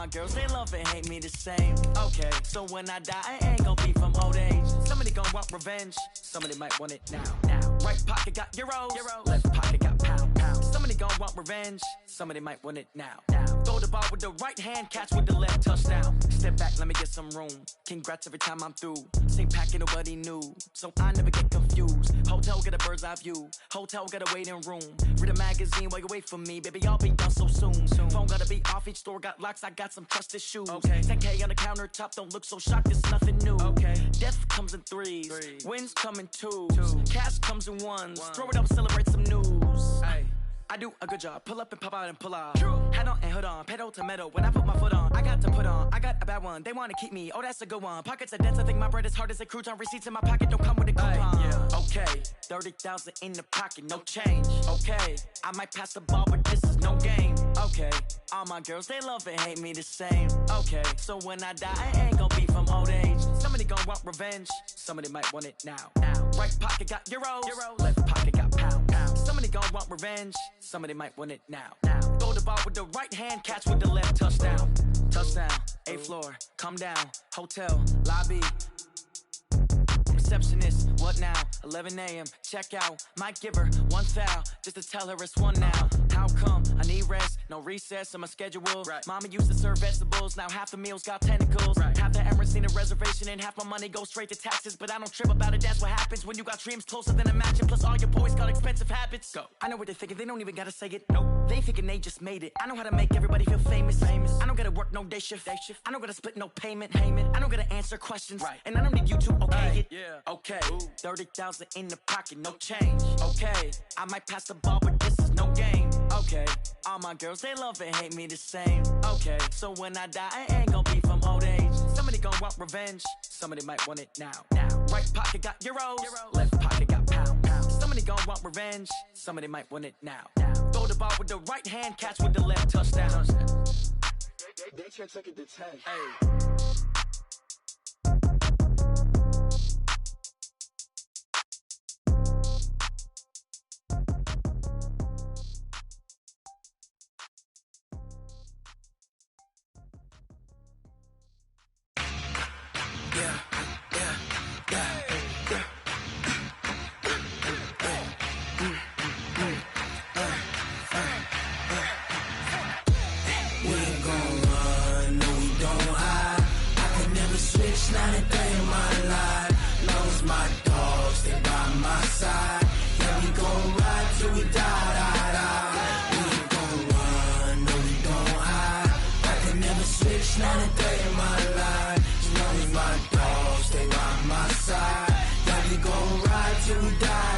my girls, they love and hate me the same. Okay, so when I die, I ain't gon' be from old age. Somebody gon' want revenge, somebody might want it now. Right pocket got euros, left pocket got pounds. Somebody gon' want revenge, somebody might want it now. Throw the ball with the right hand, catch with the left, touchdown. Step back, let me get some room. Congrats every time I'm through. Same packet, nobody knew, so I never get confused. Hotel get a bird's eye view, hotel got a waiting room. Read a magazine while you wait for me, baby, I'll be done so soon. Phone gotta be off, each store got locks, I got some trusted shoes. 10K on the countertop, don't look so shocked, it's nothing new. Death comes in threes, wins come in twos, cash comes in ones. Throw it up, celebrate some news. I do a good job, pull up and pop out and pull off. Hat on and hood on, pedal to metal. When I put my foot on, I got to put on. I got a bad one, they wanna keep me, oh that's a good one. Pockets are dense, I think my bread is hard as a crouton. Receipts in my pocket, don't come with a coupon. Okay, 30,000 in the pocket, no change. Okay, I might pass the ball, but this is no game. Okay, all my girls, they love and hate me the same. Okay, so when I die, I ain't gon' be from old age. Somebody gon' want revenge, somebody might want it now. Right pocket got euros, left pocket got pounds. Somebody gon' want revenge, somebody might want it now. Throw the ball with the right hand, catch with the left, touchdown. Touchdown, 8th floor, come down, hotel, lobby. Receptionist, what now? 11 a.m., check out. Might give her one foul, just to tell her it's one now. How come? I need rest, no recess in my schedule. Mama used to serve vegetables, now half the meals got tentacles. Half the Emirates need a reservation and half my money goes straight to taxes. But I don't trip about it, that's what happens when you got dreams closer than a mansion. Plus all your boys got expensive habits. Go. I know what they're thinking, they don't even gotta say it. Nope. They thinking they just made it. I know how to make everybody feel famous. I don't gotta work no day shift. I don't gotta split no payment. I don't gotta answer questions. And I don't need you to okay it. Okay, 30,000 in the pocket, no change. Okay, I might pass the ball, but this is no game. Okay, all my girls, they love and hate me the same. Okay, so when I die, I ain't gon' be from old age. Somebody gon' want revenge, somebody might want it now. Right pocket got euros, left pocket got pounds. Somebody gon' want revenge, somebody might want it now. Throw the ball with the right hand, catch with the left, touchdown. They can't take it to 10. Not a day in my life. Lost my dogs, stay by my side. Yeah, we gon' ride till we die. We ain't gon' run, no we don't hide. I can never switch, not a day in my life. As long as my dogs stay by my side. Yeah, we gon' ride till we die.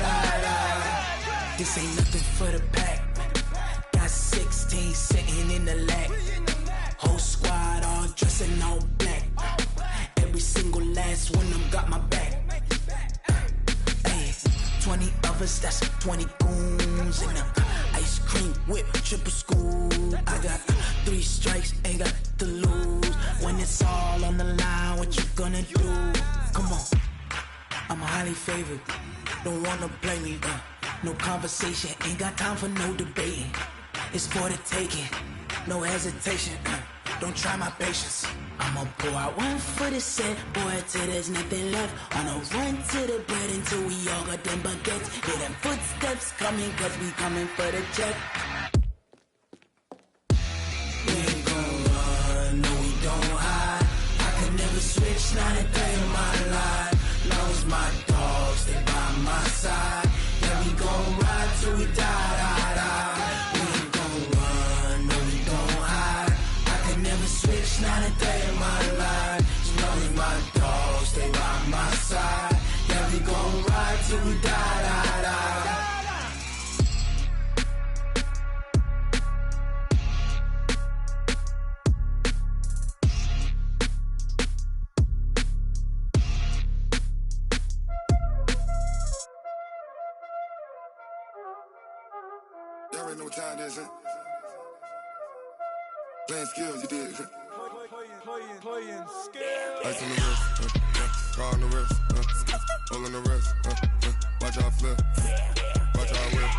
This ain't nothing for the pack. Got 16 sitting in the lap. Whole squad all dressed in all black. Every single last one of them got my back. Ay, 20 of us, that's 20 goons in the ice cream whip, triple school. I got 3 strikes, ain't got to lose. When it's all on the line, what you gonna do? Come on, I'm highly favored. Don't wanna play me, no conversation, ain't got time for no debating. It's for the taking, no hesitation. Don't try my patience. I'ma pour out one for the set, boy, till there's nothing left. On a run to the bread until we all got them baguettes. Hear them footsteps coming, cause we coming for the check. We ain't gon' run, no we don't hide. I can never switch, not a day in my life. Long as my dogs stay by my side. Yeah, we gon' ride till we die. We ain't gon' run, no we don't hide. I can never switch, not a day in my life. As long as my dogs stay by my side. Yeah, we gon' ride till we die. Y'all already know what time it is, huh? Playing skills, you did. Playing skills. Ice on the wrist, car on the wrist, hole in the wrist, watch out flip, watch out whip,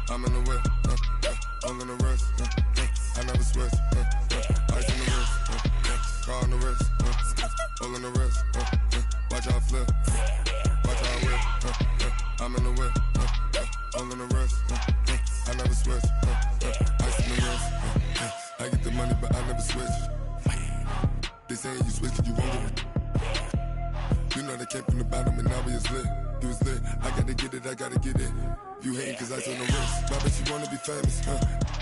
I'm in the whip, hole in the wrist, I never switch, ice on the wrist. car on the wrist, all on the wrist, watch how I flip, watch how I whip, I'm in the whip, all on the wrist, I never switch, ice in the wrist, I get the money but I never switch. They saying you switch 'cause you won't get it. You know they came from the bottom and now we is lit. You was lit, I gotta get it, I gotta get it. You hating 'cause ice on the wrist. My bitch, you wanna be famous,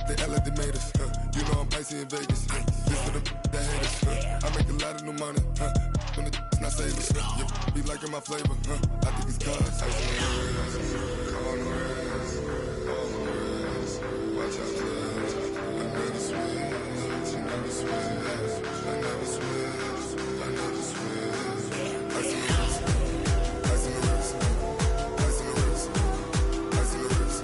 They act like they made us, You know I'm icy in Vegas, This for the that hate us, I make a lot of new money, When the not savers, Yeah, be liking my flavor, I think it's cause ice on the wrist, on the wrist, on the wrist. Watch out, cuz I never switch, you never switch, I never switch, I never switch. Ice on the wrist, ice on the wrist, ice on the wrist, ice on the wrist, ice on the wrist,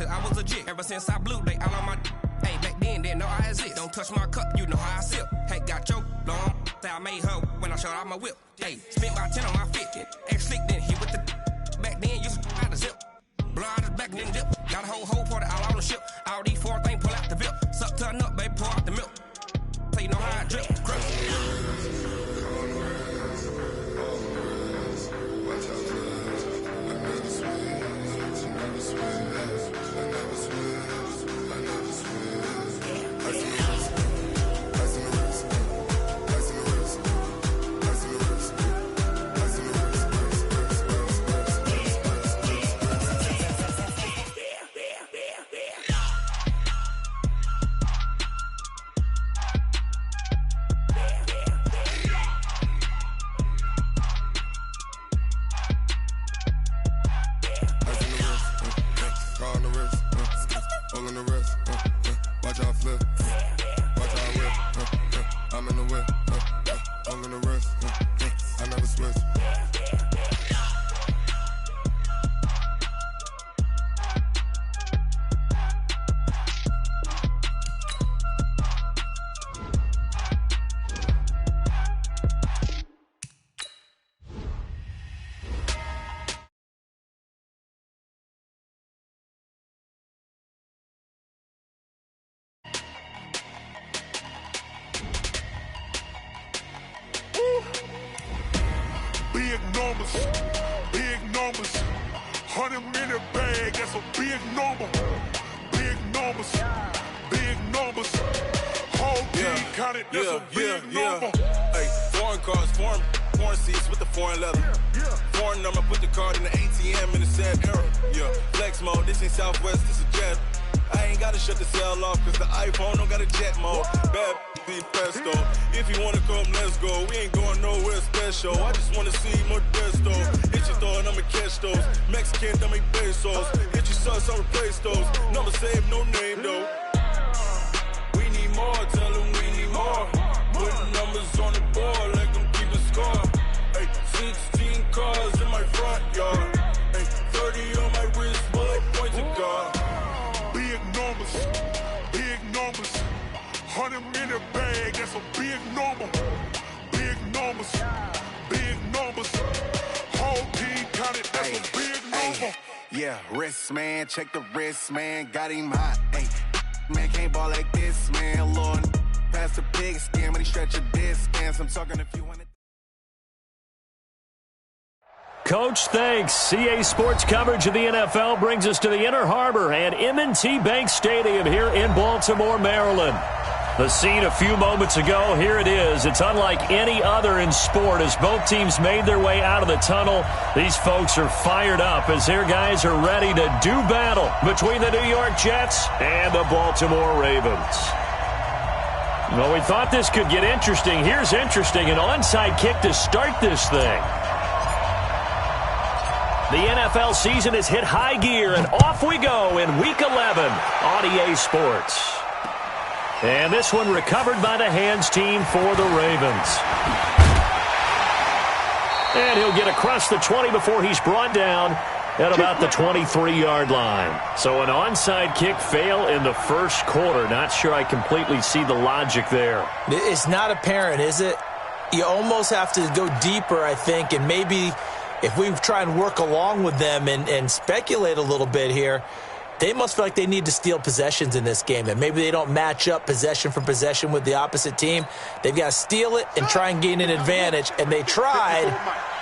I was legit ever since I blew they all on my hey back then didn't know I exist. Don't touch my cup, you know how I sip. Hey, got choked long, say I made her when I showed out my whip. Hey, spent about 10 on my fit. Ex slick then hit with the back then used to out the zip. Blood is back then dip. Got a whole party all on the ship. All these 4 things pull out the VIP. Suck turn up, baby, pour out the milk. So you know how I drip. Crush. Big numbers, 100-minute bag, that's a big number. Big numbers, big numbers. Whole team counted, that's a big number. Hey, foreign cars, foreign seats with the foreign leather. Foreign number, put the card in the ATM in the sad era. Yeah, flex mode, this ain't Southwest, this is jet. I ain't gotta shut the cell off, cause the iPhone don't got a jet mode. Bad be presto. If you wanna come, let's go. We ain't going nowhere special. I just wanna see Modesto. Hit your thought, I'ma catch those. Mexican, I'ma make pesos. Hit your sus, I'll replace those. Number saved, no name though. We need more, tell them we need more. Putting numbers on the board, let them keep a score. Hey, 16 cars in my front yard. Hey, 30 on my wrist, bullet points of God. Big numbers, big numbers. 100-minute bag, that's a big number. Big numbers, big numbers. Whole team counted, that's a big number. Yeah, wrist man, check the wrist man, got him hot. Ay, man can't ball like this, man. Lord, past the pig skin, when he stretch a disc, I'm talking if you want it. Coach, thanks. CA Sports coverage of the NFL brings us to the Inner Harbor and M&T Bank Stadium here in Baltimore, Maryland. The scene a few moments ago, here it is. It's unlike any other in sport as both teams made their way out of the tunnel. These folks are fired up as their guys are ready to do battle between the New York Jets and the Baltimore Ravens. Well, we thought this could get interesting. Here's interesting, an onside kick to start this thing. The NFL season has hit high gear, and off we go in Week 11 on EA Sports. And this one recovered by the hands team for the Ravens. And he'll get across the 20 before he's brought down at about the 23-yard line. So an onside kick fail in the first quarter. Not sure I completely see the logic there. It's not apparent, is it? You almost have to go deeper, I think, and maybe if we try and work along with them and speculate a little bit here, they must feel like they need to steal possessions in this game, that maybe they don't match up possession for possession with the opposite team. They've got to steal it and try and gain an advantage, and they tried.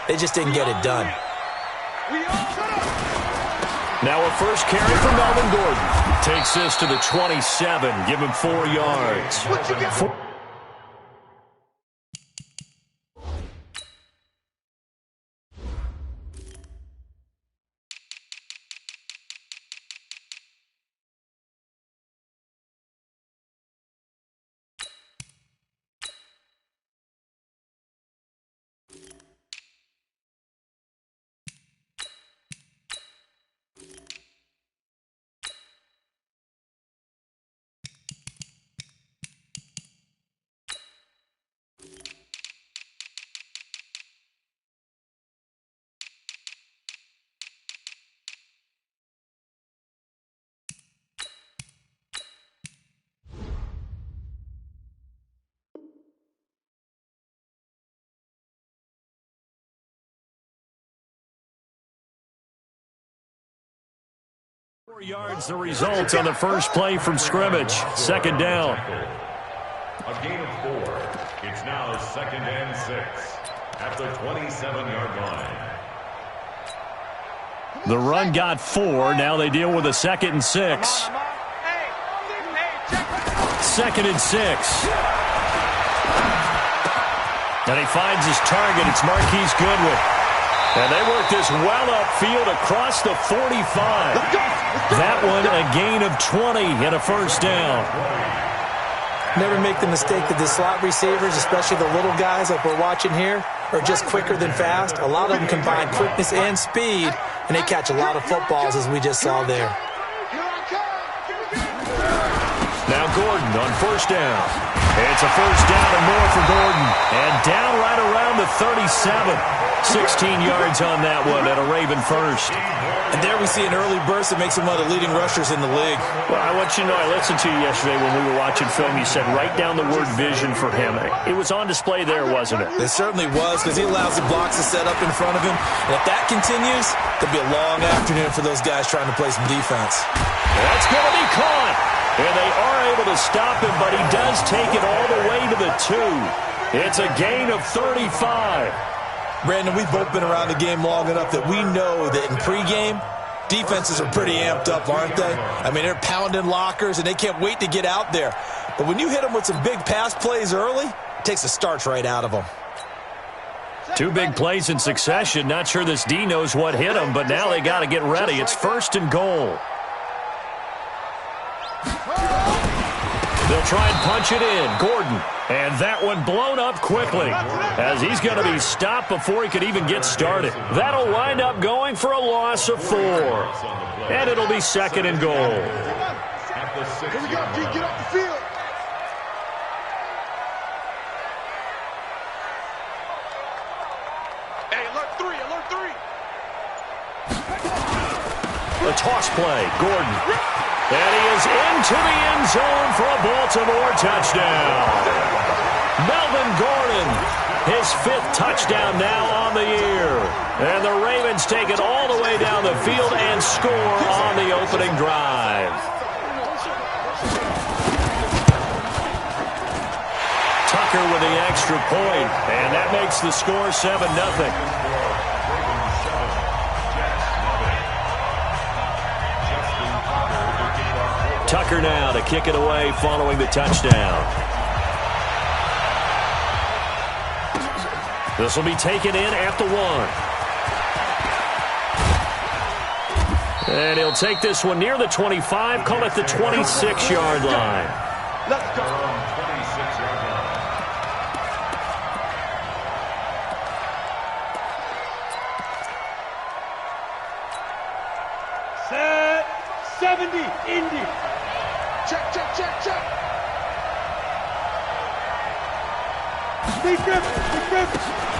They just didn't get it done. Now a first carry from Melvin Gordon. Takes this to the 27. Give him 4 yards. Yards the result on the first play from scrimmage. Second down. A gain of 4. It's now 2nd and 6 at the 27-yard line. The run got 4. Now they deal with a 2nd and 6. 2nd and 6. And he finds his target. It's Marquise Goodwin. And they work this well upfield across the 45. That one a gain of 20 and a first down. Never make the mistake that the slot receivers, especially the little guys like we're watching here, are just quicker than fast. A lot of them combine quickness and speed, and they catch a lot of footballs, as we just saw there. Now Gordon on first down. It's a first down and more for Gordon. And down right around the 37. 16 yards on that one at a Raven first. And there we see an early burst that makes him one of the leading rushers in the league. Well, I want you to know, I listened to you yesterday when we were watching film. You said write down the word vision for him. It was on display there, wasn't it? It certainly was, because he allows the blocks to set up in front of him. And if that continues, there'll be a long afternoon for those guys trying to play some defense. That's going to be caught. And they are able to stop him, but he does take it all the way to the 2. It's a gain of 35. Brandon, we've both been around the game long enough that we know that in pregame, defenses are pretty amped up, aren't they? I mean, they're pounding lockers, and they can't wait to get out there. But when you hit them with some big pass plays early, it takes the starch right out of them. 2 big plays in succession. Not sure this D knows what hit him, but now they got to get ready. It's 1st and goal. They'll try and punch it in. Gordon. And that one blown up quickly as he's going to be stopped before he could even get started. That'll wind up going for a loss of 4. And it'll be 2nd and goal. Here we go, Pete. Get off the field. Hey, alert 3, alert 3. A toss play. Gordon. And he is into the end zone for a Baltimore touchdown. Melvin Gordon, his 5th touchdown now on the year. And the Ravens take it all the way down the field and score on the opening drive. Tucker with the extra point, and that makes the score 7-0. Tucker now to kick it away following the touchdown. This will be taken in at the 1. And he'll take this one near the 25, call it the 26-yard line. Let's go. Set 70, Indy. Check, check, check, check.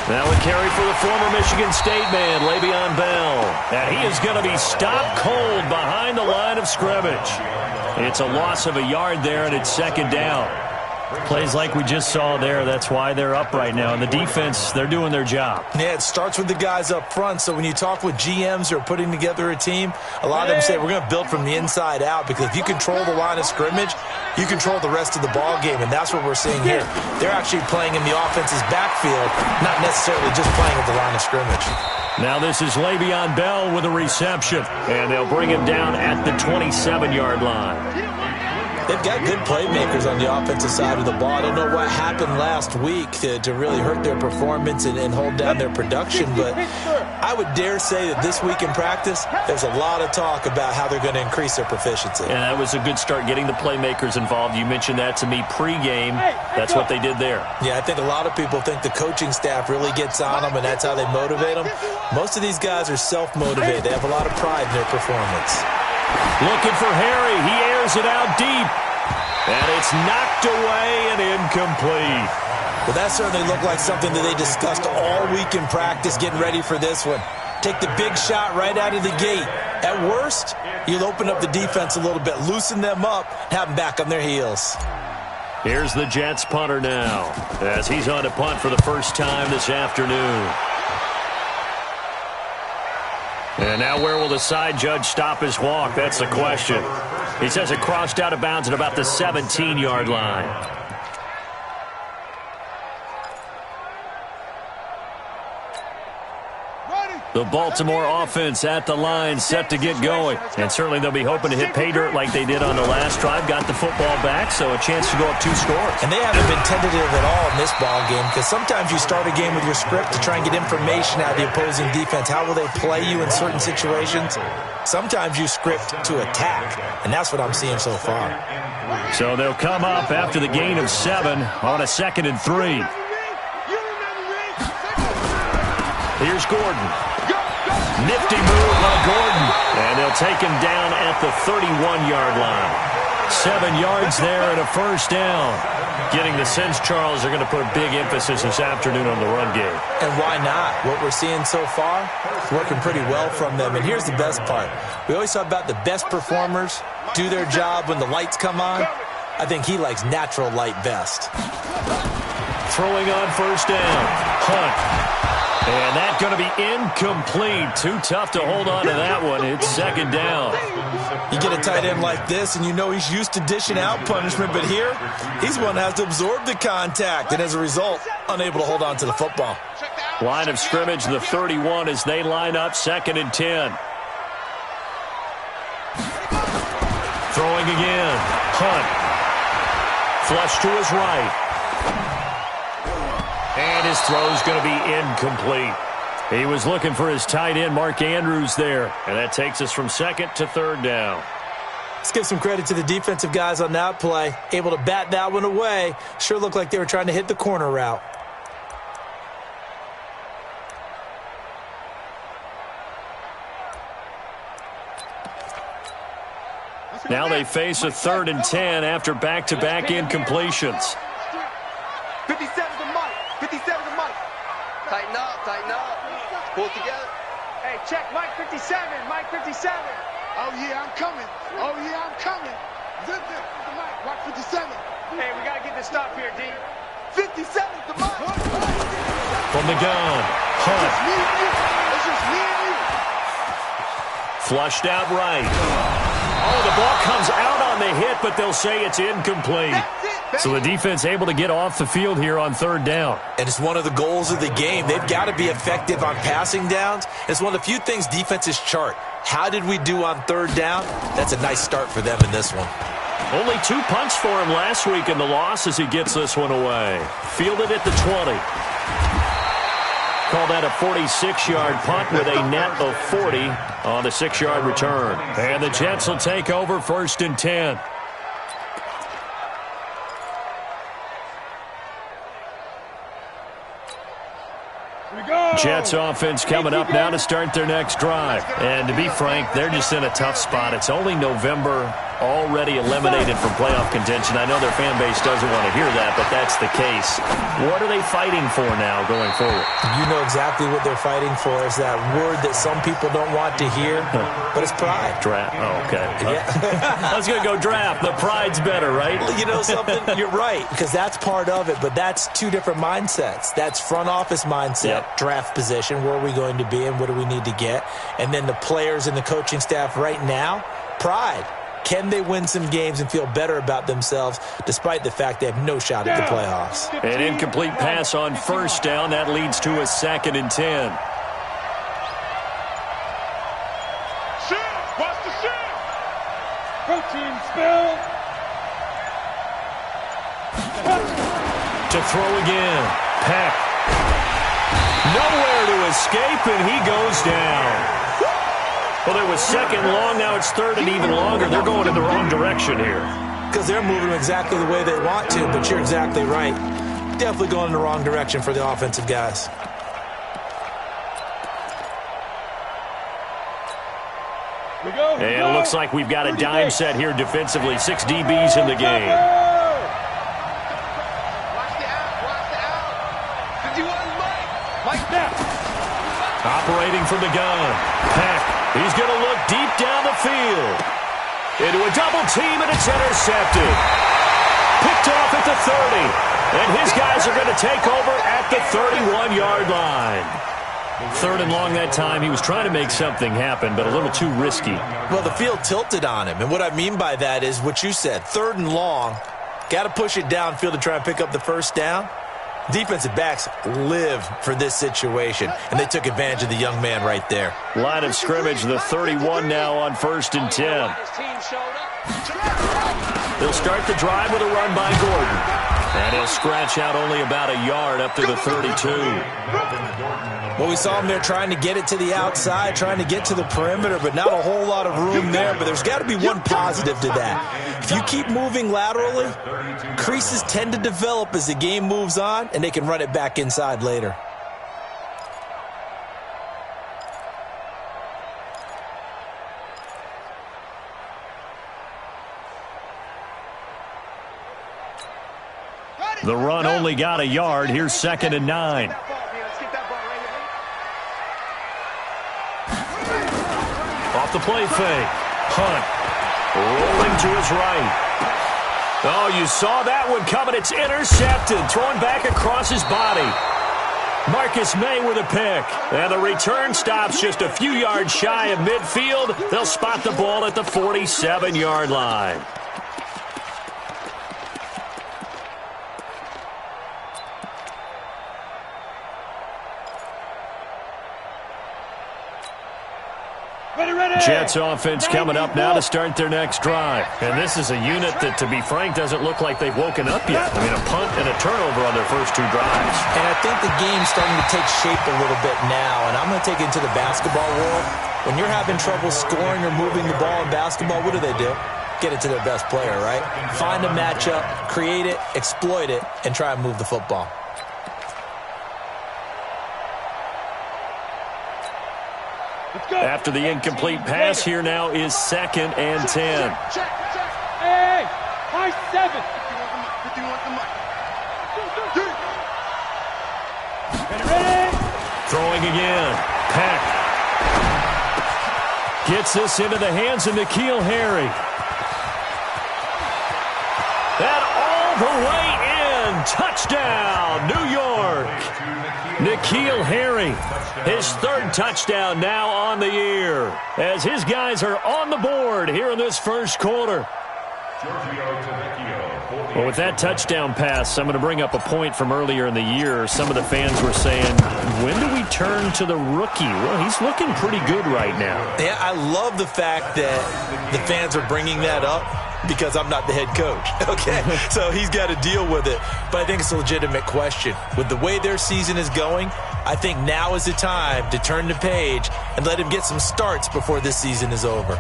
Now a carry for the former Michigan State man, Le'Veon Bell. And he is going to be stopped cold behind the line of scrimmage. It's a loss of a yard there, and it's second down. Plays like we just saw there. That's why they're up right now. And the defense, they're doing their job. Yeah, it starts with the guys up front. So when you talk with GMs who are putting together a team, a lot of them say we're going to build from the inside out, because if you control the line of scrimmage, you control the rest of the ball game, and that's what we're seeing here. They're actually playing in the offense's backfield, not necessarily just playing at the line of scrimmage. Now this is Le'Veon Bell with a reception, and they'll bring him down at the 27-yard line. They've got good playmakers on the offensive side of the ball. I don't know what happened last week to really hurt their performance and hold down their production, but I would dare say that this week in practice, there's a lot of talk about how they're going to increase their proficiency. And that was a good start, getting the playmakers involved. You mentioned that to me pregame. That's what they did there. Yeah, I think a lot of people think the coaching staff really gets on them, and that's how they motivate them. Most of these guys are self-motivated. They have a lot of pride in their performance. Looking for Harry. He airs it out deep. And it's knocked away and incomplete. Well, that certainly looked like something that they discussed all week in practice, getting ready for this one. Take the big shot right out of the gate. At worst, you'll open up the defense a little bit, loosen them up, have them back on their heels. Here's the Jets punter now, as he's on to punt for the first time this afternoon. And now where will the side judge stop his walk? That's the question. He says it crossed out of bounds at about the 17-yard line. The Baltimore offense at the line, set to get going. And certainly they'll be hoping to hit pay dirt like they did on the last drive. Got the football back, so a chance to go up 2 scores. And they haven't been tentative at all in this ball game, because sometimes you start a game with your script to try and get information out of the opposing defense. How will they play you in certain situations? Sometimes you script to attack, and that's what I'm seeing so far. So they'll come up after the gain of 7 on a 2nd and 3. Here's Gordon. Nifty move by Gordon. And they'll take him down at the 31-yard line. 7 yards there and a first down. Getting the sense, Charles, are going to put a big emphasis this afternoon on the run game. And why not? What we're seeing so far is working pretty well from them. And here's the best part. We always talk about the best performers do their job when the lights come on. I think he likes natural light best. Throwing on first down. Hunt. And that's going to be incomplete. Too tough to hold on to that one. It's 2nd down. You get a tight end like this, and you know he's used to dishing out punishment, but here, he's one that has to absorb the contact, and as a result, unable to hold on to the football. Line of scrimmage, the 31, as they line up 2nd and 10. Throwing again. Hunt. Flush to his right. And his throw's going to be incomplete. He was looking for his tight end, Mark Andrews, there. And that takes us from 2nd to 3rd down. Let's give some credit to the defensive guys on that play. Able to bat that one away. Sure looked like they were trying to hit the corner route. Now they face a 3rd and 10 after back-to-back incompletions. 57 to Mike. 57 to Mike. Tighten up, tighten up. Pull it together. Hey, check Mike 57. Mike 57. Oh, yeah, I'm coming. Oh, yeah, I'm coming. Zip it. Mike 57. Hey, we got to get this stop here, D. 57 to Mike. From the gun. Hunt. It's just me and you. Flushed out right. Oh, the ball comes out on the hit, but they'll say it's incomplete. So the defense able to get off the field here on 3rd down. And it's one of the goals of the game. They've got to be effective on passing downs. It's one of the few things defenses chart. How did we do on 3rd down? That's a nice start for them in this one. Only 2 punts for him last week in the loss as he gets this one away. Fielded at the 20. Call that a 46-yard punt with a net of 40 on the 6-yard return. And the Jets will take over 1st and 10. Jets offense coming up now to start their next drive. And to be frank, they're just in a tough spot. It's only November. already eliminated from playoff contention. I know their fan base doesn't want to hear that, but that's the case. What are they fighting for now going forward? You know exactly what they're fighting for. Is that word that some people don't want to hear, but it's pride. Draft. Oh, okay. Yeah. I was going to go draft. The pride's better, right? You know something? You're right, because that's part of it, but that's two different mindsets. That's front office mindset, draft position, where are we going to be and what do we need to get? And then the players and the coaching staff right now, pride. Can they win some games and feel better about themselves despite the fact they have no shot at the playoffs? An incomplete pass on first down. That leads to a 2nd and 10. Watch the shit! Protein spill. To throw again. Peck. Nowhere to escape, and he goes down. Well, it was 2nd long. Now it's 3rd and even longer. They're going in the wrong direction here. Because they're moving exactly the way they want to, but you're exactly right. Definitely going in the wrong direction for the offensive guys. And it looks like we've got a dime set here defensively. 6 DBs in the game. Watch the out. 51 Mike now. Operating from the gun. Peck. He's going to look deep down the field. Into a double team, and it's intercepted. Picked off at the 30. And his guys are going to take over at the 31-yard line. 3rd and long that time. He was trying to make something happen, but a little too risky. Well, the field tilted on him. And what I mean by that is what you said. 3rd and long. Got to push it downfield to try and pick up the first down. Defensive backs live for this situation, and they took advantage of the young man right there. Line of scrimmage, the 31 now on 1st and 10. They'll start the drive with a run by Gordon. And he'll scratch out only about a yard up to the 32. Well, we saw him there trying to get it to the outside, trying to get to the perimeter, but not a whole lot of room there. But there's got to be one positive to that. If you keep moving laterally, creases tend to develop as the game moves on, and they can run it back inside later. The run only got a yard. Here's 2nd and 9. Off the play fake. Hunt. Rolling to his right. Oh, you saw that one coming. It's intercepted. Thrown back across his body. Marcus May with a pick. And the return stops just a few yards shy of midfield. They'll spot the ball at the 47-yard line. Jets offense coming up now to start their next drive. And this is a unit that, to be frank, doesn't look like they've woken up yet. I mean, a punt and a turnover on their first 2 drives. And I think the game's starting to take shape a little bit now. And I'm going to take it into the basketball world. When you're having trouble scoring or moving the ball in basketball, what do? Get it to their best player, right? Find a matchup, create it, exploit it, and try and move the football. After the incomplete pass, here now is 2nd and 10. Hey, high 7. Ready? Throwing again. Peck. Gets this into the hands of N'Keal Harry. And all the way in. Touchdown, New York. N'Keal Harry, his 3rd touchdown now on the year, as his guys are on the board here in this first quarter. Well, with that touchdown pass, I'm going to bring up a point from earlier in the year. Some of the fans were saying, when do we turn to the rookie? Well, he's looking pretty good right now. Yeah, I love the fact that the fans are bringing that up because I'm not the head coach, okay? So he's got to deal with it. But I think it's a legitimate question. With the way their season is going, I think now is the time to turn the page and let him get some starts before this season is over.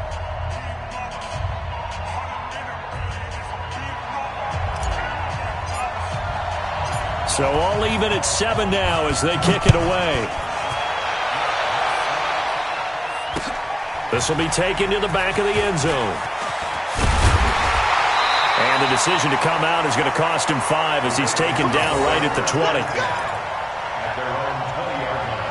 So all even at 7 now as they kick it away. This will be taken to the back of the end zone. And the decision to come out is going to cost him 5 as he's taken down right at the 20. At their own 20-yard line.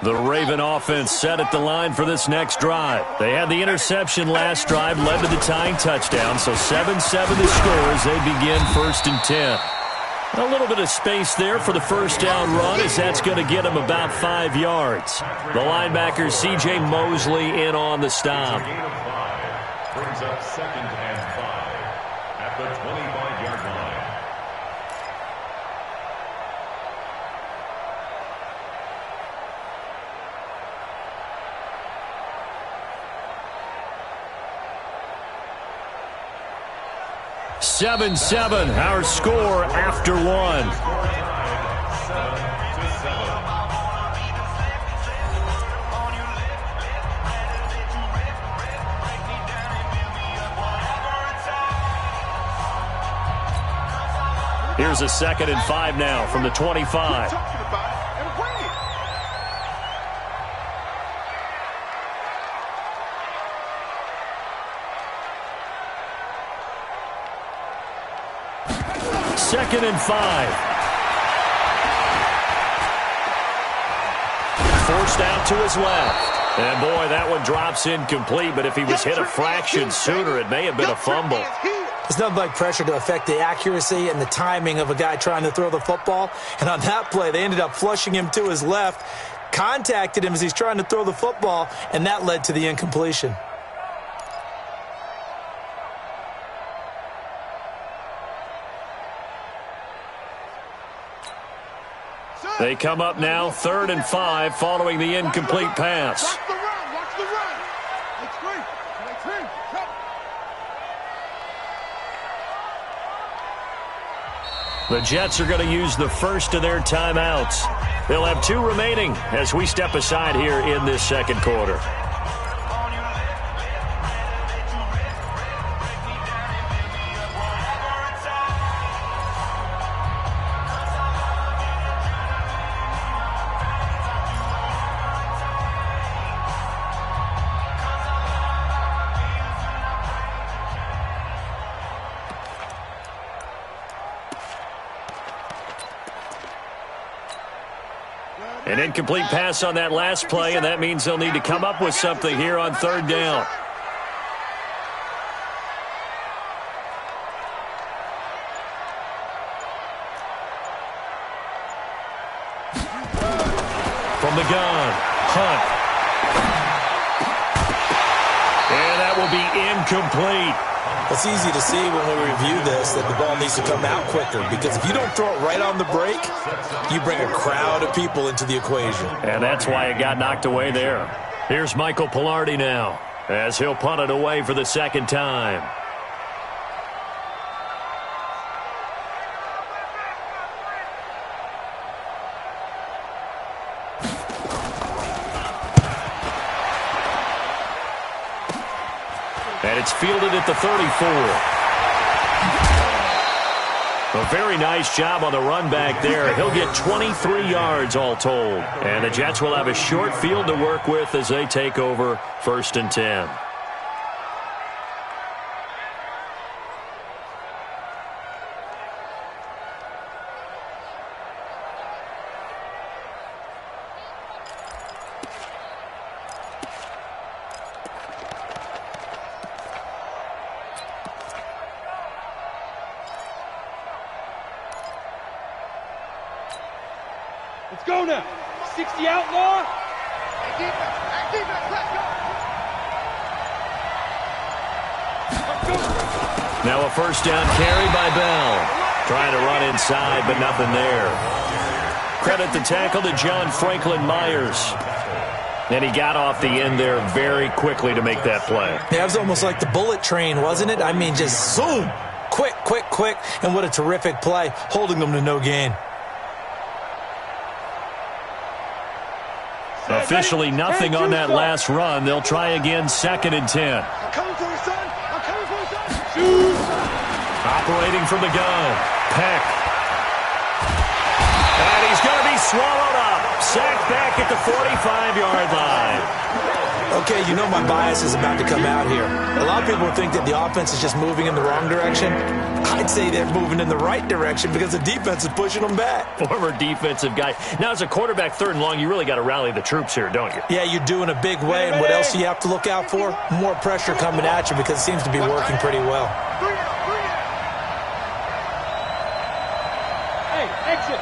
The Raven offense set at the line for this next drive. They had the interception last drive, led to the tying touchdown, so 7-7 the score as they begin 1st and 10. A little bit of space there for the first down run as that's going to get him about 5 yards. The linebacker C.J. Mosley in on the stop. A gain of 5 brings up 2nd and 5 at the 25-yard line. Seven, our score after 1. Here's a 2nd and 5 now from the 25. Second and 5. Forced out to his left. And boy, that one drops incomplete, but if he was hit a fraction sooner, it may have been a fumble. It's nothing like pressure to affect the accuracy and the timing of a guy trying to throw the football. And on that play, they ended up flushing him to his left, contacted him as he's trying to throw the football, and that led to the incompletion. They come up now 3rd and 5 following the incomplete pass. Watch the run. Watch the run. The Jets are going to use the first of their timeouts. They'll have 2 remaining as we step aside here in this second quarter. An incomplete pass on that last play, and that means they'll need to come up with something here on 3rd down. From the gun, Hunt. And that will be incomplete. It's easy to see when we review this that the ball needs to come out quicker, because if you don't throw it right on the break, you bring a crowd of people into the equation. And that's why it got knocked away there. Here's Michael Pilardi now as he'll punt it away for the 2nd time. And it's fielded at the 34. A very nice job on the run back there. He'll get 23 yards all told. And the Jets will have a short field to work with as they take over 1st and 10. Let's go now. 60 outlaw. Now a 1st down carry by Bell. Trying to run inside, but nothing there. Credit the tackle to John Franklin Myers. And he got off the end there very quickly to make that play. Yeah, it was almost like the bullet train, wasn't it? I mean, just zoom. Quick, quick, quick. And what a terrific play, holding them to no gain. Officially nothing on that last run. They'll try again 2nd and 10. I'm coming for you, son. I'm coming for you, son. A Operating from the gun. Peck. And he's going to be swallowed up. Sacked back at the 45-yard line. Okay, you know my bias is about to come out here. A lot of people think that the offense is just moving in the wrong direction. I'd say they're moving in the right direction because the defense is pushing them back. Former defensive guy. Now, as a quarterback, 3rd and long, you really got to rally the troops here, don't you? Yeah, you're doing a big way. And what else do you have to look out for? More pressure coming at you because it seems to be working pretty well. Hey, exit.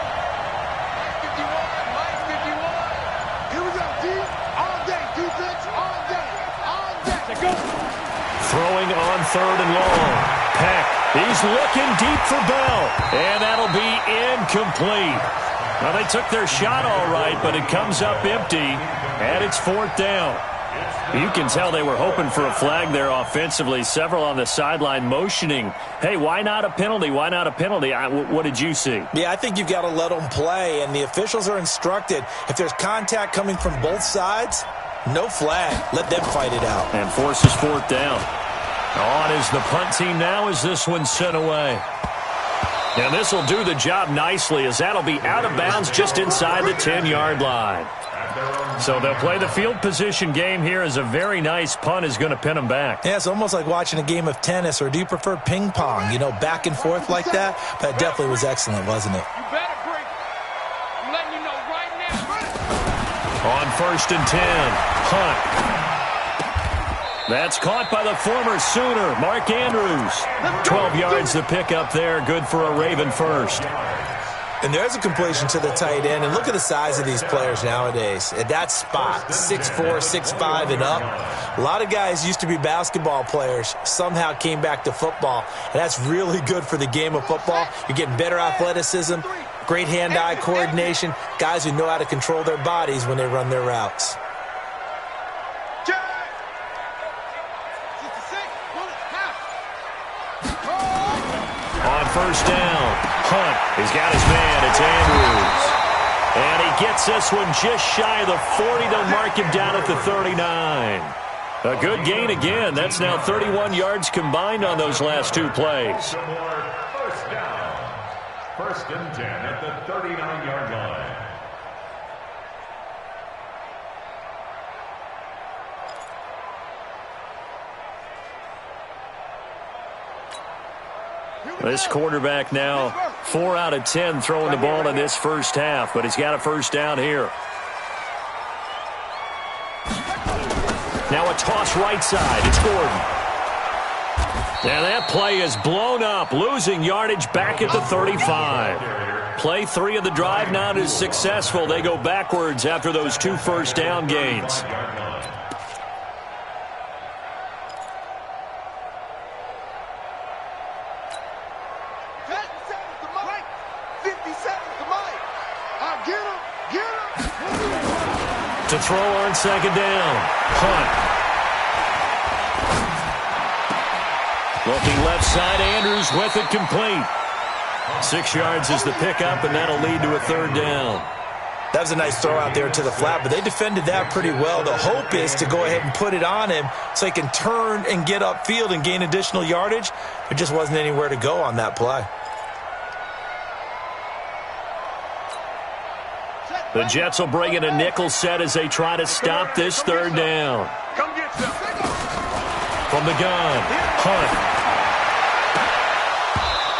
Throwing on 3rd and long. Peck. He's looking deep for Bell. And that'll be incomplete. Well, they took their shot all right, but it comes up empty. And it's 4th down. You can tell they were hoping for a flag there offensively. Several on the sideline motioning. Hey, why not a penalty? Why not a penalty? What did you see? Yeah, I think you've got to let them play. And the officials are instructed, if there's contact coming from both sides, no flag. Let them fight it out. And forces 4th down. On is the punt team now as this one's sent away. And this will do the job nicely as that'll be out of bounds just inside the 10-yard line. So they'll play the field position game here as a very nice punt is going to pin them back. Yeah, it's almost like watching a game of tennis, or do you prefer ping pong? You know, back and forth like that? That definitely was excellent, wasn't it? You better break. I'm letting you know right now. On 1st and 10, punt. That's caught by the former Sooner, Mark Andrews. 12 yards to pick up there, good for a Raven first. And there's a completion to the tight end. And look at the size of these players nowadays. At that spot, 6'4", 6'5", and up. A lot of guys used to be basketball players, somehow came back to football. And that's really good for the game of football. You're getting better athleticism, great hand-eye coordination, guys who know how to control their bodies when they run their routes. On 1st down, punt. He's got his man. It's Andrews. And he gets this one just shy of the 40. They'll mark him down at the 39. A good gain again. That's now 31 yards combined on those last 2 plays. 1st down. 1st and 10 at the 39-yard line. This quarterback now 4 out of 10 throwing the ball in this first half, but he's got a 1st down here. Now a toss right side. It's Gordon. And that play is blown up, losing yardage back at the 35. Play 3 of the drive not as successful. They go backwards after those 2 first down gains. To throw on 2nd down. Punt. Looking left side, Andrews with it complete. 6 yards is the pickup, and that'll lead to a 3rd down. That was a nice throw out there to the flat, but they defended that pretty well. The hope is to go ahead and put it on him so he can turn and get upfield and gain additional yardage. There just wasn't anywhere to go on that play. The Jets will bring in a nickel set as they try to stop this 3rd down. Come get some. From the gun, punt.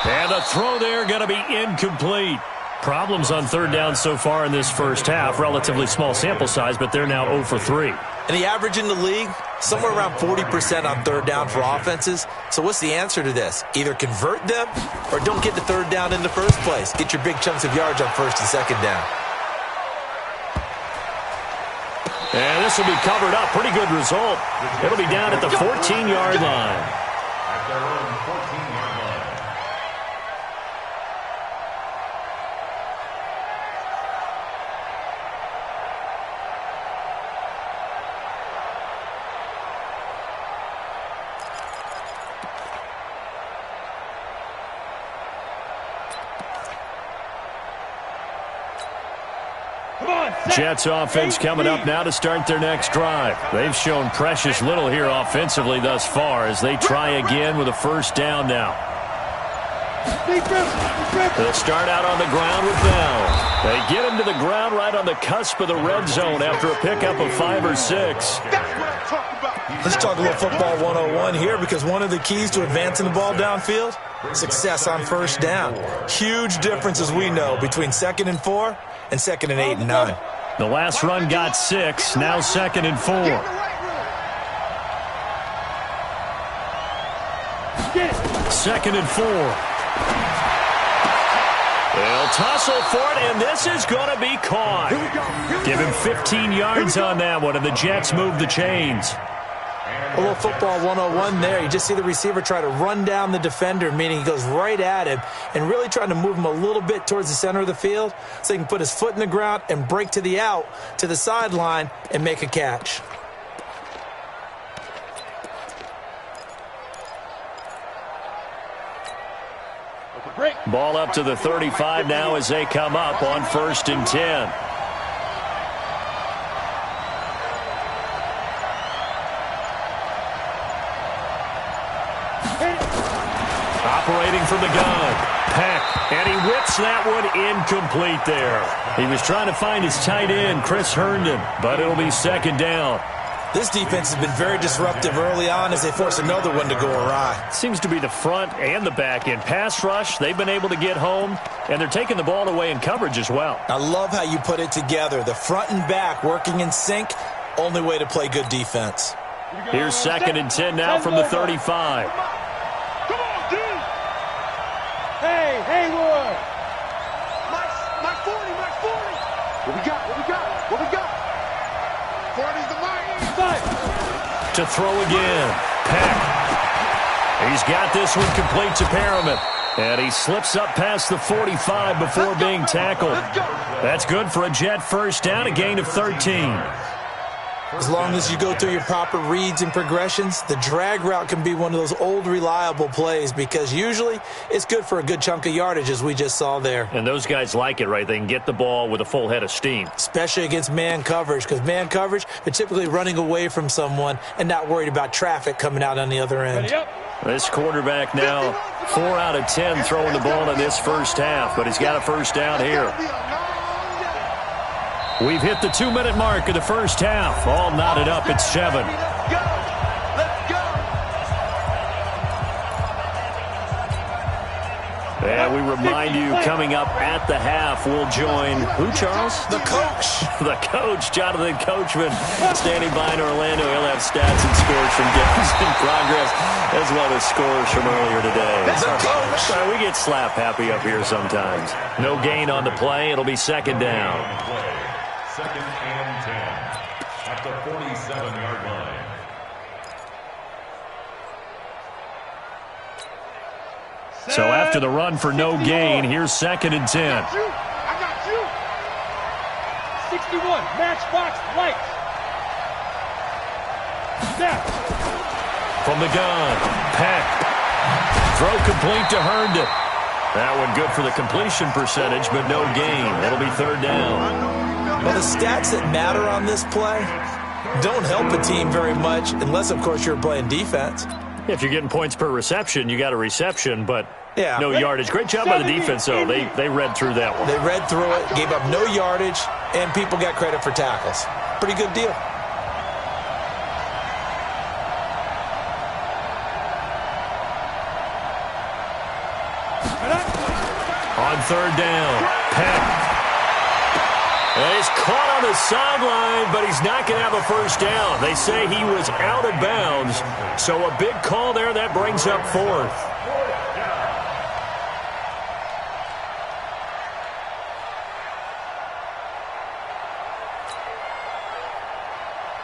And the throw there going to be incomplete. Problems on 3rd down so far in this first half. Relatively small sample size, but they're now 0 for 3. And the average in the league, somewhere around 40% on 3rd down for offenses. So what's the answer to this? Either convert them or don't get the 3rd down in the first place. Get your big chunks of yards on 1st and 2nd down. And this will be covered up. Pretty good result. It'll be down at the 14-yard line. At their own 14-yard line. Jets offense coming up now to start their next drive. They've shown precious little here offensively thus far as they try again with a 1st down now. They'll start out on the ground with Bell. They get him to the ground right on the cusp of the red zone after a pickup of 5 or 6. Let's talk a little football 101 here, because one of the keys to advancing the ball downfield, success on first down. Huge difference, as we know, between 2nd and 4 and 2nd and 8 and 9. The last run got 6, now 2nd and 4. 2nd and 4. They'll tussle for it, and this is going to be caught. Give him 15 yards on that one, and the Jets move the chains. A little football 101 there. You just see the receiver try to run down the defender, meaning he goes right at him and really trying to move him a little bit towards the center of the field so he can put his foot in the ground and break to the out, to the sideline, and make a catch. Ball up to the 35 now as they come up on 1st and 10. Operating from the gun, Peck, and he whips that one incomplete there. He was trying to find his tight end, Chris Herndon, but it'll be 2nd down. This defense has been very disruptive early on as they force another one to go awry. Seems to be the front and the back end. Pass rush, they've been able to get home, and they're taking the ball away in coverage as well. I love how you put it together. The front and back working in sync, only way to play good defense. Here's 2nd and 10 now from the 35. Hey, Haywood! Mike 40, Mike 40! What we got? 40's the Mike! To throw again, Peck. He's got this one complete to Perriman. And he slips up past the 45 before being tackled. That's good for a Jet first down, a gain of 13. As long as you go through your proper reads and progressions, the drag route can be one of those old reliable plays because usually it's good for a good chunk of yardage, as we just saw there. And those guys like it, right? They can get the ball with a full head of steam. Especially against man coverage, because man coverage, they're typically running away from someone and not worried about traffic coming out on the other end. This quarterback now 4 out of 10 throwing the ball in this first half, but he's got a first down here. We've hit the 2-minute mark of the first half. All knotted up at 7. And we remind you, coming up at the half, we'll join who, Charles? The coach. The coach, Jonathan Coachman, standing by in Orlando. He'll have stats and scores from games in progress, as well as scores from earlier today. The coach. We get slap happy up here sometimes. No gain on the play. It'll be 2nd down. 2nd and 10 at the 47-yard line. So after the run for no gain, here's 2nd and 10. I got you. 61, matchbox lights. Snap. From the gun, Peck. Throw complete to Herndon. That one good for the completion percentage, but no gain. It'll be 3rd down. Well, the stats that matter on this play don't help a team very much unless, of course, you're playing defense. If you're getting points per reception, you got a reception, but yeah, no yardage. Great job by the defense, though. They read through that one. They read through it, gave up no yardage, and people got credit for tackles. Pretty good deal. On 3rd down, Peck. And he's caught on the sideline, but he's not going to have a first down. They say he was out of bounds, so a big call there. That brings up 4th.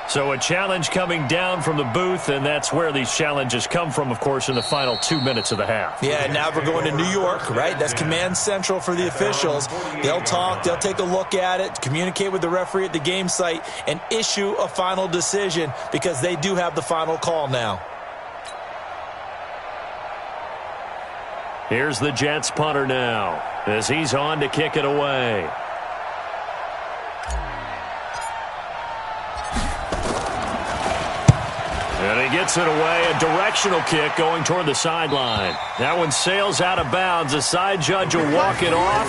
So a challenge coming down from the booth, and that's where these challenges come from, of course, in the final 2 minutes of the half. Yeah, now we're going to New York, right? That's command central for the officials. They'll talk, they'll take a look at it, communicate with the referee at the game site, and issue a final decision because they do have the final call now. Here's the Jets punter now as he's on to kick it away. And he gets it away, a directional kick going toward the sideline. That one sails out of bounds. The side judge will walk it off.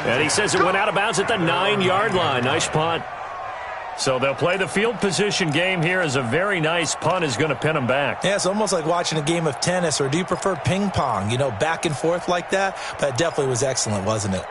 And he says it went out of bounds at the 9-yard line. Nice punt. So they'll play the field position game here as a very nice punt is going to pin them back. Yeah, it's almost like watching a game of tennis, or do you prefer ping pong? You know, back and forth like that? But it definitely was excellent, wasn't it?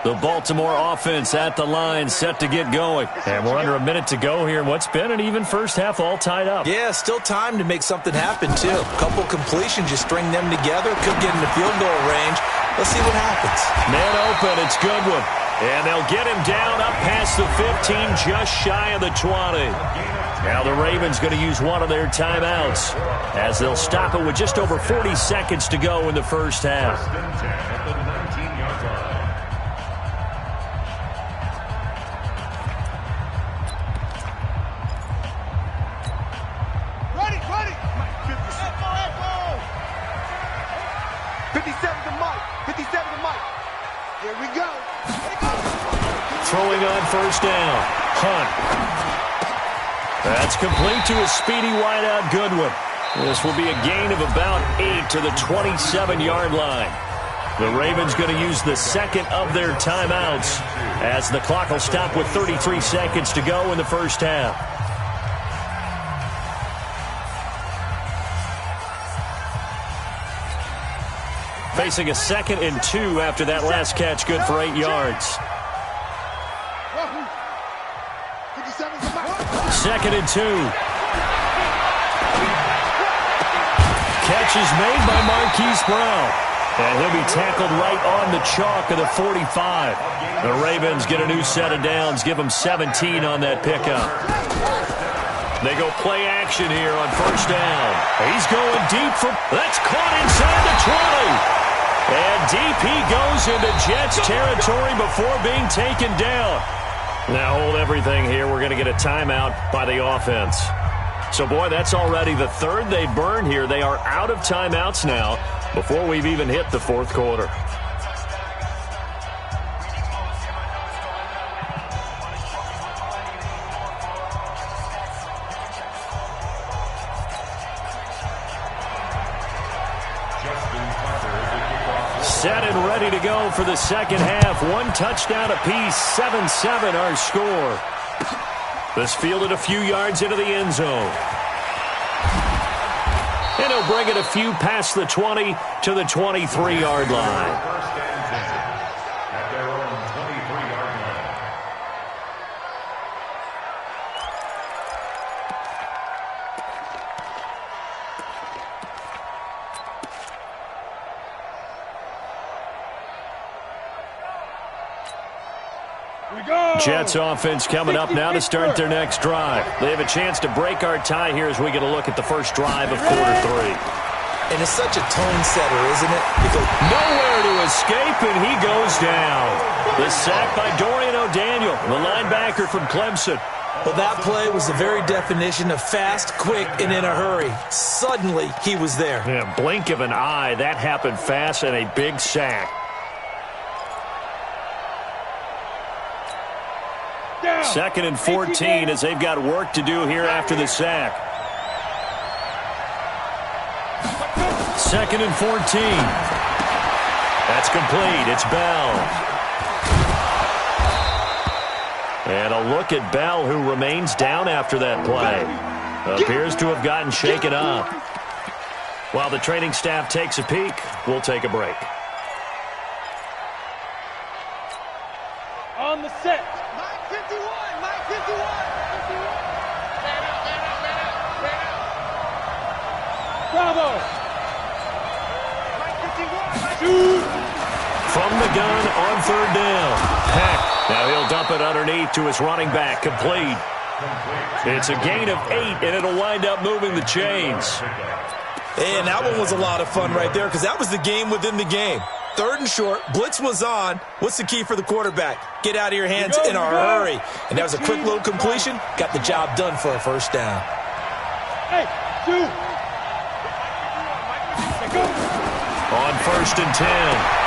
The Baltimore offense at the line, set to get going. And we're under a minute to go here in what's been an even first half, all tied up. Yeah, still time to make something happen, too. A couple completions, you string them together, could get into field goal range. Let's see what happens. Man open, it's Goodwin. And they'll get him down up past the 15, just shy of the 20. Now the Ravens going to use one of their timeouts as they'll stop it with just over 40 seconds to go in the first half. Throwing on first down. Hunt. That's complete to a speedy wideout Goodwin. This will be a gain of about 8 to the 27-yard line. The Ravens going to use the second of their timeouts as the clock will stop with 33 seconds to go in the first half. Facing a 2nd and 2 after that last catch, good for 8 yards. 2nd and 2. Catch is made by Marquise Brown. And he'll be tackled right on the chalk of the 45. The Ravens get a new set of downs, give them 17 on that pickup. They go play action here on first down. He's going deep for... That's caught inside the 20. And deep he goes into Jets territory before being taken down. Now hold everything here. We're going to get a timeout by the offense. So, boy, that's already the third they burned here. They are out of timeouts now before we've even hit the fourth quarter. Set and ready to go for the second half. One touchdown apiece, 7-7 our score. This fielded a few yards into the end zone. And he'll bring it a few past the 20 to the 23-yard line. Jets offense coming up now to start their next drive. They have a chance to break our tie here as we get a look at the first drive of quarter 3. And it's such a tone setter, isn't it? Because nowhere to escape, and he goes down. The sack by Dorian O'Daniel, the linebacker from Clemson. Well, that play was the very definition of fast, quick, and in a hurry. Suddenly, he was there. Yeah, blink of an eye. That happened fast and a big sack. Second and 14 as they've got work to do here after the sack. 2nd and 14. That's complete. It's Bell. And a look at Bell, who remains down after that play. Appears to have gotten shaken up. While the training staff takes a peek, we'll take a break. On the set. Bravo! From the gun on third down. Peck. Now he'll dump it underneath to his running back. Complete. It's a gain of 8, and it'll wind up moving the chains. And that one was a lot of fun right there because that was the game within the game. 3rd and short. Blitz was on. What's the key for the quarterback? Get out of your hands in a hurry. And that was a quick little completion. Got the job done for a first down. Hey, 2. On 1st and 10.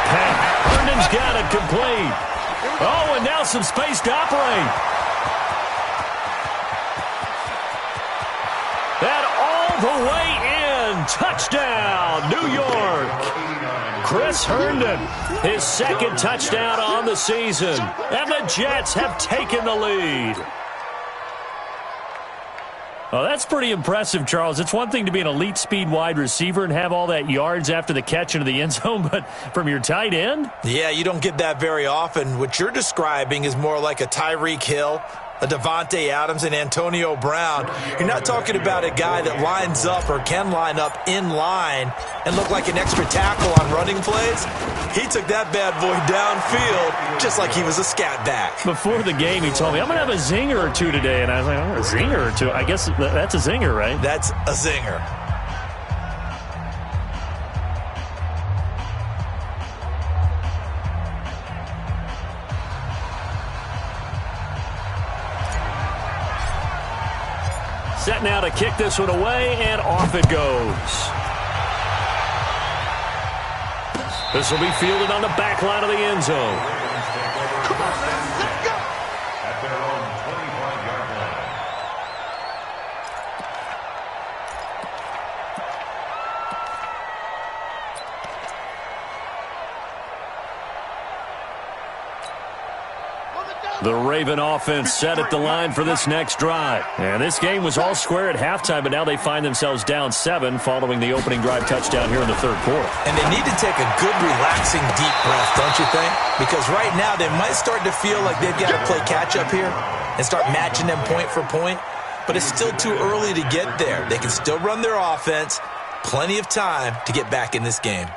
Peck. Herndon's got it complete. Oh, and now some space to operate. the way in. Touchdown, New York. Chris Herndon, his second touchdown on the season. And the Jets have taken the lead. Oh, that's pretty impressive, Charles. It's one thing to be an elite speed wide receiver and have all that yards after the catch into the end zone, but from your tight end? Yeah, you don't get that very often. What you're describing is more like a Tyreek Hill, a Devontae Adams, and Antonio Brown. You're not talking about a guy that lines up or can line up in line and look like an extra tackle on running plays. He took that bad boy downfield just like he was a scat back. Before the game, he told me, I'm going to have a zinger or two today. And I was like, oh, a zinger or two? I guess that's a zinger, right? That's a zinger. Set now to kick this one away, and off it goes. This will be fielded on the back line of the end zone. Come on, man. Let's go. At their own 25-yard line. The Raven offense set at the line for this next drive. And this game was all square at halftime, but now they find themselves down 7 following the opening drive touchdown here in the third quarter. And they need to take a good, relaxing, deep breath, don't you think? Because right now they might start to feel like they've got to play catch-up here and start matching them point for point. But it's still too early to get there. They can still run their offense. Plenty of time to get back in this game.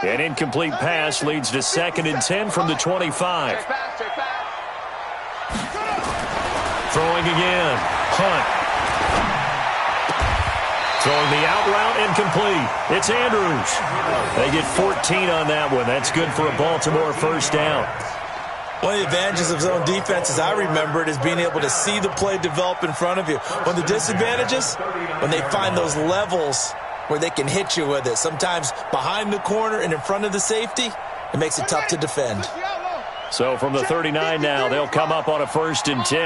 An incomplete pass leads to 2nd and 10 from the 25. Throwing again. Hunt. Throwing the out route, incomplete. It's Andrews. They get 14 on that one. That's good for a Baltimore first down. One of the advantages of zone defense, as I remember it, is being able to see the play develop in front of you. One of the disadvantages, when they find those levels where they can hit you with it, sometimes behind the corner and in front of the safety, it makes it tough to defend. So from the 39 now, they'll come up on a 1st and 10.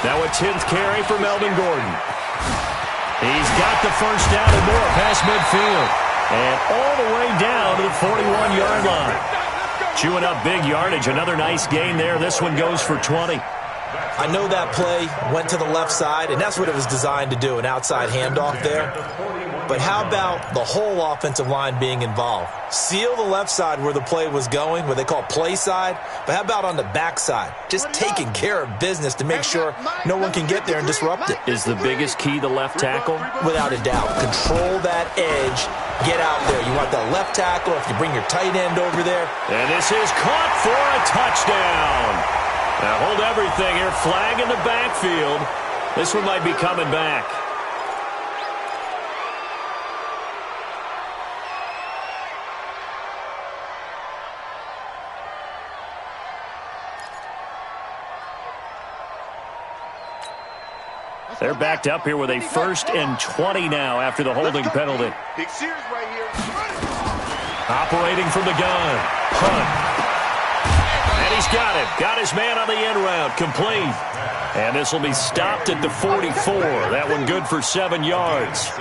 Now a 10th carry for Melvin Gordon. He's got the first down and more past midfield. And all the way down to the 41-yard line. Chewing up big yardage. Another nice gain there. This one goes for 20. I know that play went to the left side, and that's what it was designed to do, an outside handoff there. But how about the whole offensive line being involved? Seal the left side where the play was going, what they call play side, but how about on the back side? Just taking care of business to make sure no one can get there and disrupt it. Is the biggest key the left tackle? Without a doubt. Control that edge. Get out there. You want that left tackle if you bring your tight end over there. And this is caught for a touchdown. Now hold everything here. Flag in the backfield. This one might be coming back. They're backed up here with a 1st and 20 now after the holding penalty. Big Sears right here. Operating from the gun. Hunt. And he's got it. Got his man on the end route. Complete. And this will be stopped at the 44. That one good for 7 yards.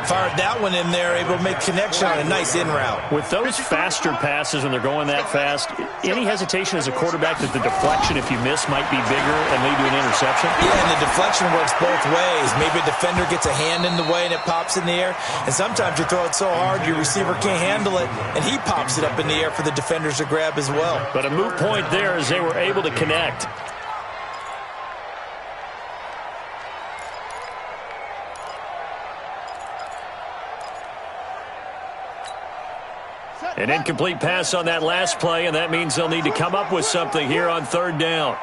Fired that one in there, able to make connection on a nice in route. With those faster passes when they're going that fast, any hesitation as a quarterback that the deflection, if you miss, might be bigger and lead to an interception? Yeah, and the deflection works both ways. Maybe a defender gets a hand in the way and it pops in the air. And sometimes you throw it so hard your receiver can't handle it, and he pops it up in the air for the defenders to grab as well. But a moot point there as they were able to connect. An incomplete pass on that last play, and that means they'll need to come up with something here on 3rd down.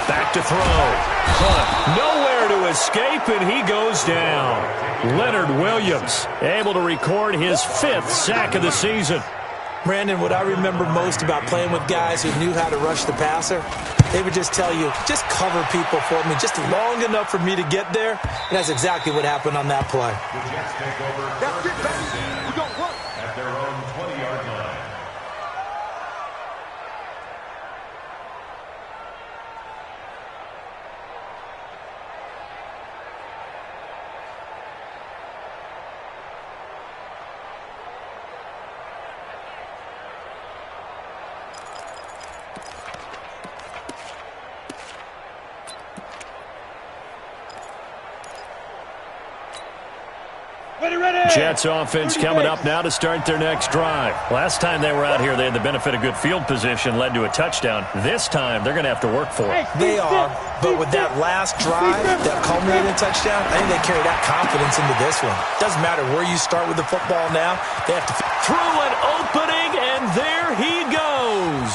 Back to throw. Hunt nowhere to escape, and he goes down. Leonard Williams able to record his 5th sack of the season. Brandon, what I remember most about playing with guys who knew how to rush the passer, they would just tell you, just cover people for me, just long enough for me to get there. And that's exactly what happened on that play. The Jets take over. That's it, baby. We're going to work at their own 20-yard line. Jets offense coming up now to start their next drive. Last time they were out here, they had the benefit of good field position, led to a touchdown. This time, they're going to have to work for it. They are, but with that last drive, that culminated in touchdown, I think they carry that confidence into this one. Doesn't matter where you start with the football now. They have to through an opening, and there he goes.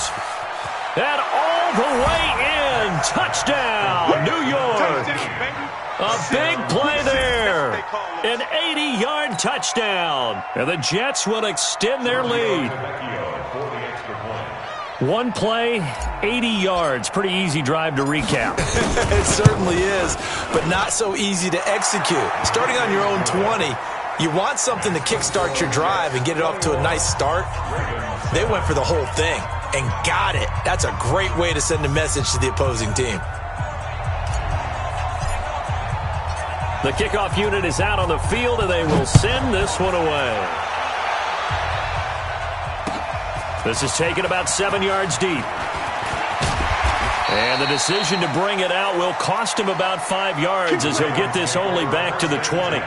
And all the way in. Touchdown, New York. A big play there. An 80-yard touchdown. And the Jets will extend their lead. One play, 80 yards. Pretty easy drive to recap. It certainly is, but not so easy to execute. Starting on your own 20, you want something to kickstart your drive and get it off to a nice start. They went for the whole thing and got it. That's a great way to send a message to the opposing team. The kickoff unit is out on the field, and they will send this one away. This is taken about 7 yards deep. And the decision to bring it out will cost him about 5 yards as he'll get this only back to the 20.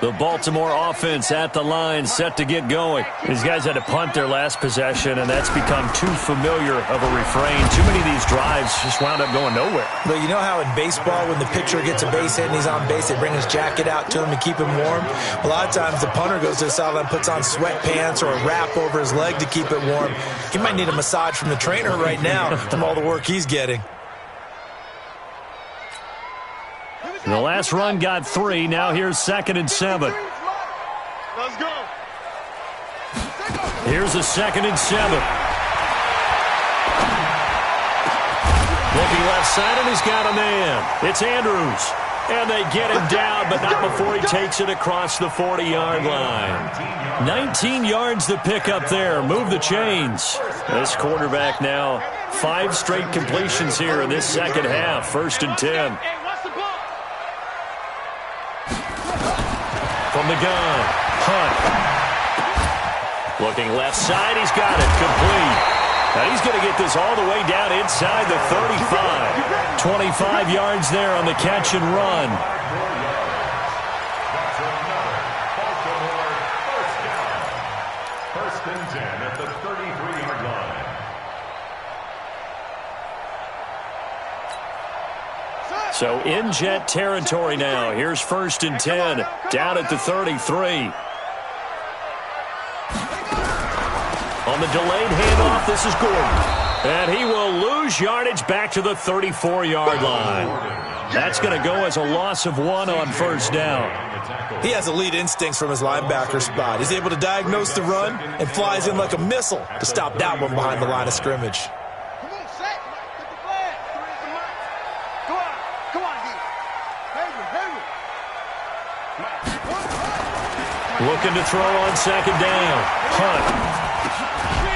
The Baltimore offense at the line, set to get going. These guys had to punt their last possession, and that's become too familiar of a refrain. Too many of these drives just wound up going nowhere. But you know how in baseball, when the pitcher gets a base hit and he's on base, they bring his jacket out to him to keep him warm? A lot of times the punter goes to the sideline, puts on sweatpants or a wrap over his leg to keep it warm. He might need a massage from the trainer right now from all the work he's getting. The last run got 3. Now here's 2nd and 7. Let's go. Here's a 2nd and 7. Looking left side, and he's got a man. It's Andrews. And they get him down, but not before he takes it across the 40-yard line. 19 yards to pick up there. Move the chains. This quarterback now 5 straight completions here in this second half. 1st and 10. From the gun, Hunt. Looking left side, he's got it, complete. Now he's going to get this all the way down inside the 35. 25 yards there on the catch and run. First and 10 at the 33-yard line. So in Jet territory now. Here's 1st and 10, down at the 33. On the delayed handoff, this is Gordon. And he will lose yardage back to the 34-yard line. That's going to go as a loss of 1 on 1st down. He has elite instincts from his linebacker spot. He's able to diagnose the run and flies in like a missile to stop that one behind the line of scrimmage. Looking to throw on 2nd down. Hunt.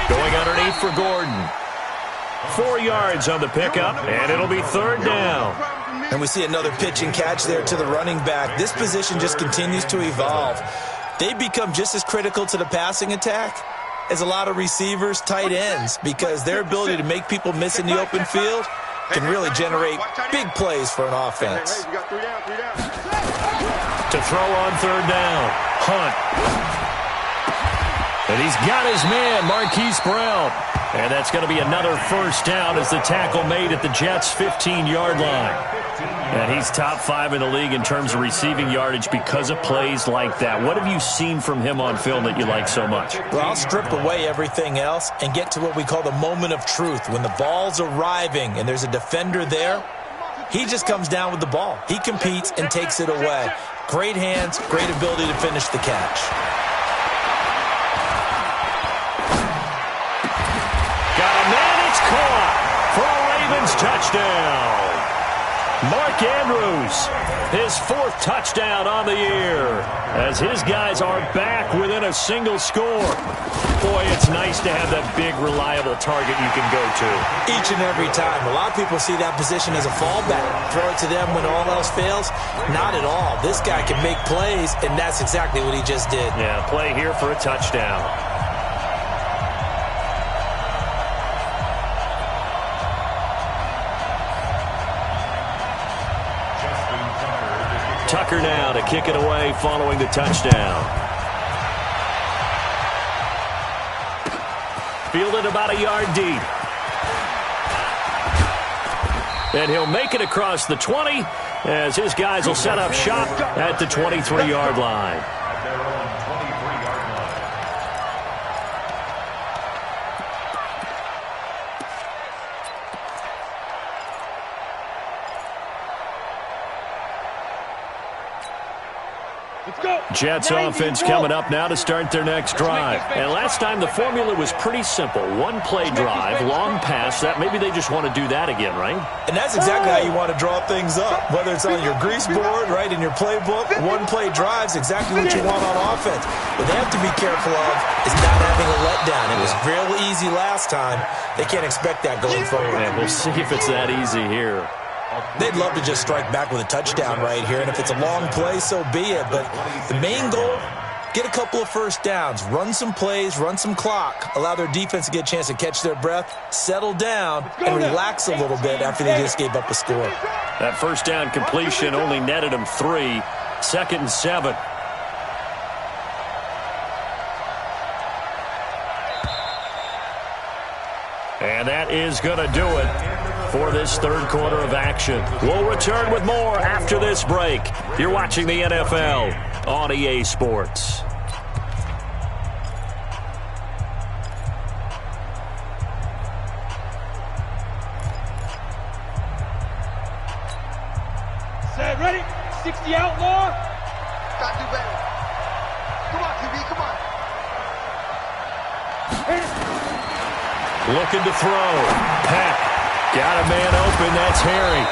Going underneath for Gordon. 4 yards on the pickup, and it'll be 3rd down. And we see another pitch and catch there to the running back. This position just continues to evolve. They become just as critical to the passing attack as a lot of receivers, tight ends, because their ability to make people miss in the open field can really generate big plays for an offense. To throw on 3rd down, Hunt. And he's got his man, Marquise Brown. And that's going to be another first down as the tackle made at the Jets' 15-yard line. And he's top 5 in the league in terms of receiving yardage because of plays like that. What have you seen from him on film that you like so much? Well, I'll strip away everything else and get to what we call the moment of truth. When the ball's arriving and there's a defender there, he just comes down with the ball. He competes and takes it away. Great hands, great ability to finish the catch. Got a man, it's caught for a Ravens touchdown. Mark Andrews, his 4th touchdown on the year, as his guys are back within a single score. Boy, it's nice to have that big, reliable target you can go to. Each and every time. A lot of people see that position as a fallback. Throw it to them when all else fails. Not at all. This guy can make plays, and that's exactly what he just did. Yeah, play here for a touchdown. Tucker now to kick it away following the touchdown. Fielded about a yard deep. And he'll make it across the 20 as his guys will set up shop at the 23-yard line. Jets offense coming up now to start their next drive. And last time the formula was pretty simple. 1-play drive, long pass. That maybe they just want to do that again, right? And that's exactly how you want to draw things up. Whether it's on your grease board, right, in your playbook, 1-play drive's exactly what you want on offense. What they have to be careful of is not having a letdown. It was real easy last time. They can't expect that going forward. And we'll see if it's that easy here. They'd love to just strike back with a touchdown right here, and if it's a long play, so be it. But the main goal, get a couple of first downs, run some plays, run some clock, allow their defense to get a chance to catch their breath, settle down, and relax a little bit after they just gave up a score. That first down completion only netted them 3. 2nd and 7. And that is going to do it for this 3rd quarter of action. We'll return with more after this break. You're watching the NFL on EA Sports. Set, ready? 60 outlaw. Gotta do better. Come on, QB, come on. Looking to throw. Peck. Got a man open. That's Harry.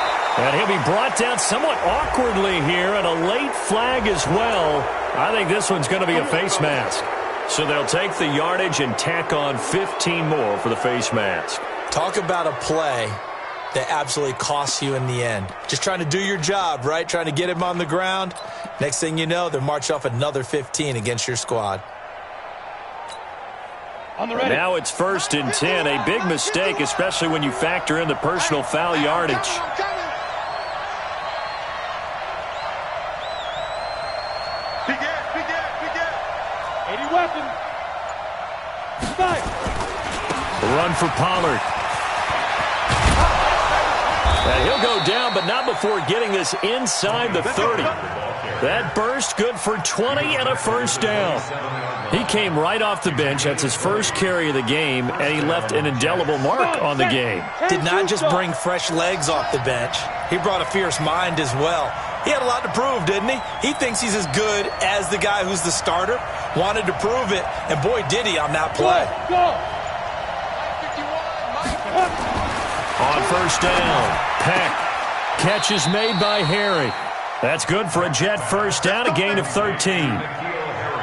And he'll be brought down somewhat awkwardly here, and a late flag as well. I think this one's going to be a face mask. So they'll take the yardage and tack on 15 more for the face mask. Talk about a play that absolutely costs you in the end. Just trying to do your job, right? Trying to get him on the ground. Next thing you know, they're marching off another 15 against your squad. Now it's 1st and 10. A big mistake, especially when you factor in the personal foul yardage. Big air, big air, big air. 80 weapon. 5. Run for Pollard. And he'll go down, but not before getting this inside the 30. That burst good for 20 and a first down. He came right off the bench. That's his first carry of the game, and he left an indelible mark on the game. Did not just bring fresh legs off the bench. He brought a fierce mind as well. He had a lot to prove, didn't he? He thinks he's as good as the guy who's the starter. Wanted to prove it, and boy, did he on that play. On first down, Peck. Catch is made by Harry. That's good for a Jet first down, a gain of 13.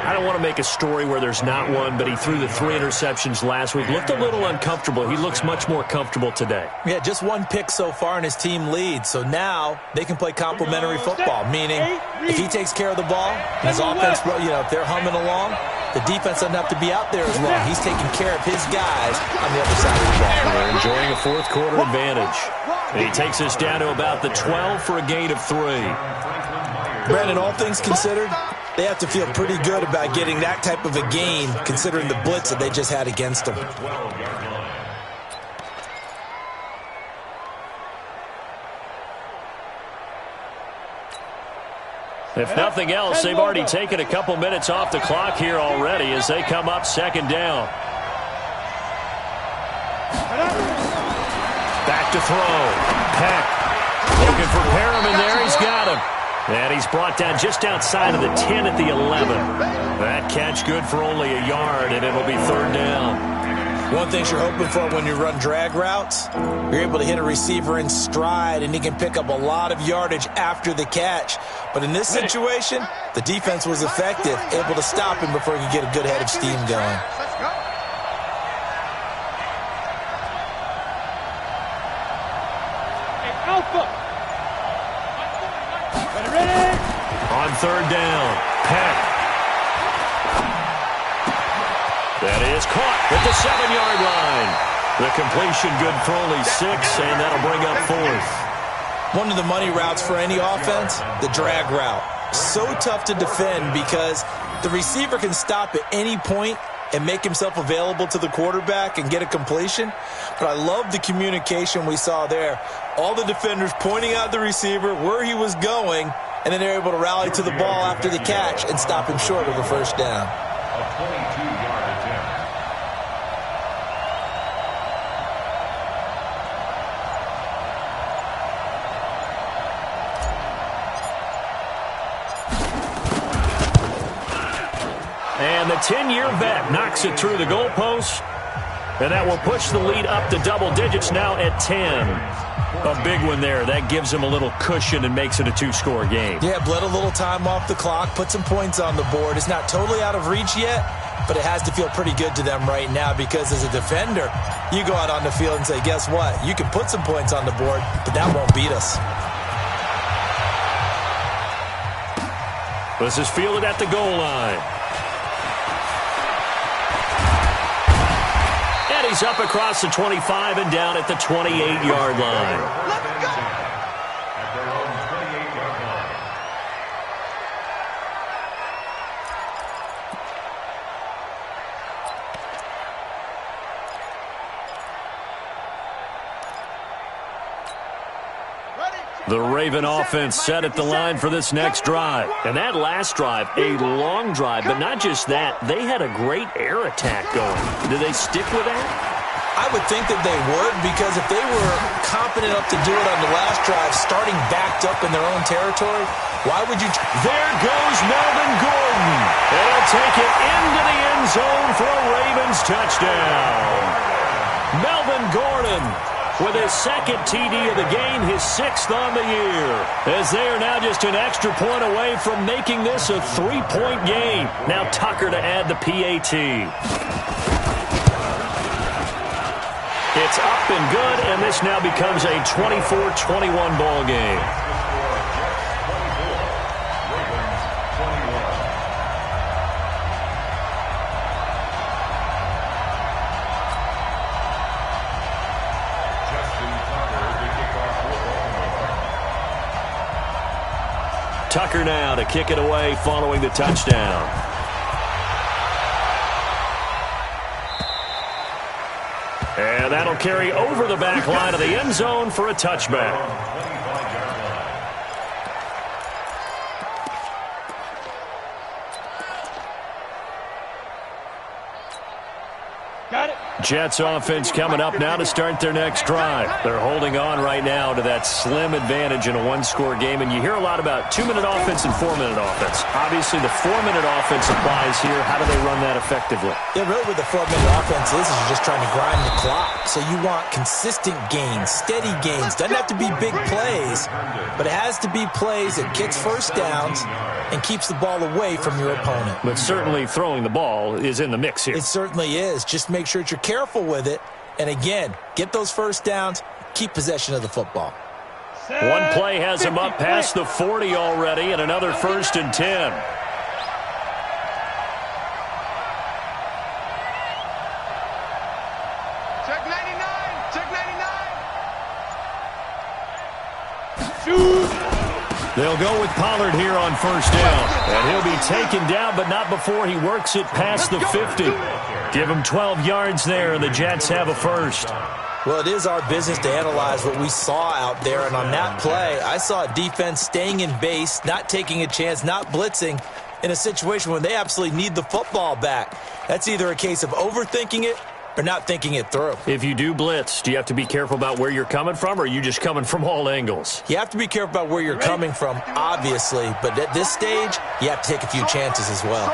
I don't want to make a story where there's not one, but he threw the 3 interceptions last week. Looked a little uncomfortable. He looks much more comfortable today. Yeah, just 1 pick so far, and his team leads. So now they can play complementary football, meaning if he takes care of the ball, and his offense, if they're humming along, the defense doesn't have to be out there as long. He's taking care of his guys on the other side of the ball. They're enjoying a 4th quarter advantage. And he takes us down to about the 12 for a gain of 3. Brandon, all things considered, they have to feel pretty good about getting that type of a gain, considering the blitz that they just had against them. If nothing else, they've already taken a couple minutes off the clock here already as they come up second down. Back to throw. Peck looking for Perriman there. He's got him. And he's brought down just outside of the 10 at the 11. That catch good for only a yard, and it'll be third down. One thing you're hoping for when you run drag routes, you're able to hit a receiver in stride, and he can pick up a lot of yardage after the catch. But in this situation, the defense was effective, able to stop him before he could get a good head of steam going. On third down, Peck. That is caught at the 7-yard line. The completion good for only 6, and that'll bring up fourth. One of the money routes for any offense, the drag route. So tough to defend because the receiver can stop at any point and make himself available to the quarterback and get a completion. But I love the communication we saw there. All the defenders pointing out the receiver, where he was going, and then they're able to rally to the ball after the catch and stop him short of a first down. A 22-yard attempt. And the 10-year vet knocks it through the goalpost. And that will push the lead up to double digits now at 10. A big one there. That gives them a little cushion and makes it a 2-score game. Yeah, bled a little time off the clock, put some points on the board. It's not totally out of reach yet, but it has to feel pretty good to them right now because as a defender, you go out on the field and say, guess what? You can put some points on the board, but that won't beat us. This is fielded at the goal line. And he's up across the 25 and down at the 28-yard line. At their own 28-yard line. The Raven offense set at the line for this next drive. And that last drive, a long drive, but not just that. They had a great air attack going. Do they stick with that? I would think that they would because if they were competent enough to do it on the last drive, starting backed up in their own territory, why would you? There goes Melvin Gordon. And he'll take it into the end zone for a Ravens touchdown. Melvin Gordon with his second TD of the game, his 6th on the year. As they are now just an extra point away from making this a 3-point game. Now Tucker to add the PAT. It's up and good, and this now becomes a 24-21 ball game. Tucker now to kick it away following the touchdown. And that'll carry over the back line of the end zone for a touchback. Jets offense coming up now to start their next drive. They're holding on right now to that slim advantage in a 1-score game, and you hear a lot about 2-minute offense and 4-minute offense. Obviously, the 4-minute offense applies here. How do they run that effectively? Yeah, really what the 4-minute offense is you're just trying to grind the clock. So you want consistent gains, steady gains. Doesn't have to be big plays, but it has to be plays that gets first downs and keeps the ball away from your opponent. But certainly throwing the ball is in the mix here. It certainly is. Just make sure that you're careful with it. And again, get those first downs, keep possession of the football. One play has him up past the 40 already, and another 1st and 10. Check 99. Check 99. Shoot. They'll go with Pollard here on 1st down. And he'll be taken down, but not before he works it past the 50. Give him 12 yards there, and the Jets have a first. Well, it is our business to analyze what we saw out there, and on that play, I saw defense staying in base, not taking a chance, not blitzing in a situation when they absolutely need the football back. That's either a case of overthinking it or not thinking it through. If you do blitz, do you have to be careful about where you're coming from, or are you just coming from all angles? You have to be careful about where you're coming from, obviously, but at this stage, you have to take a few chances as well.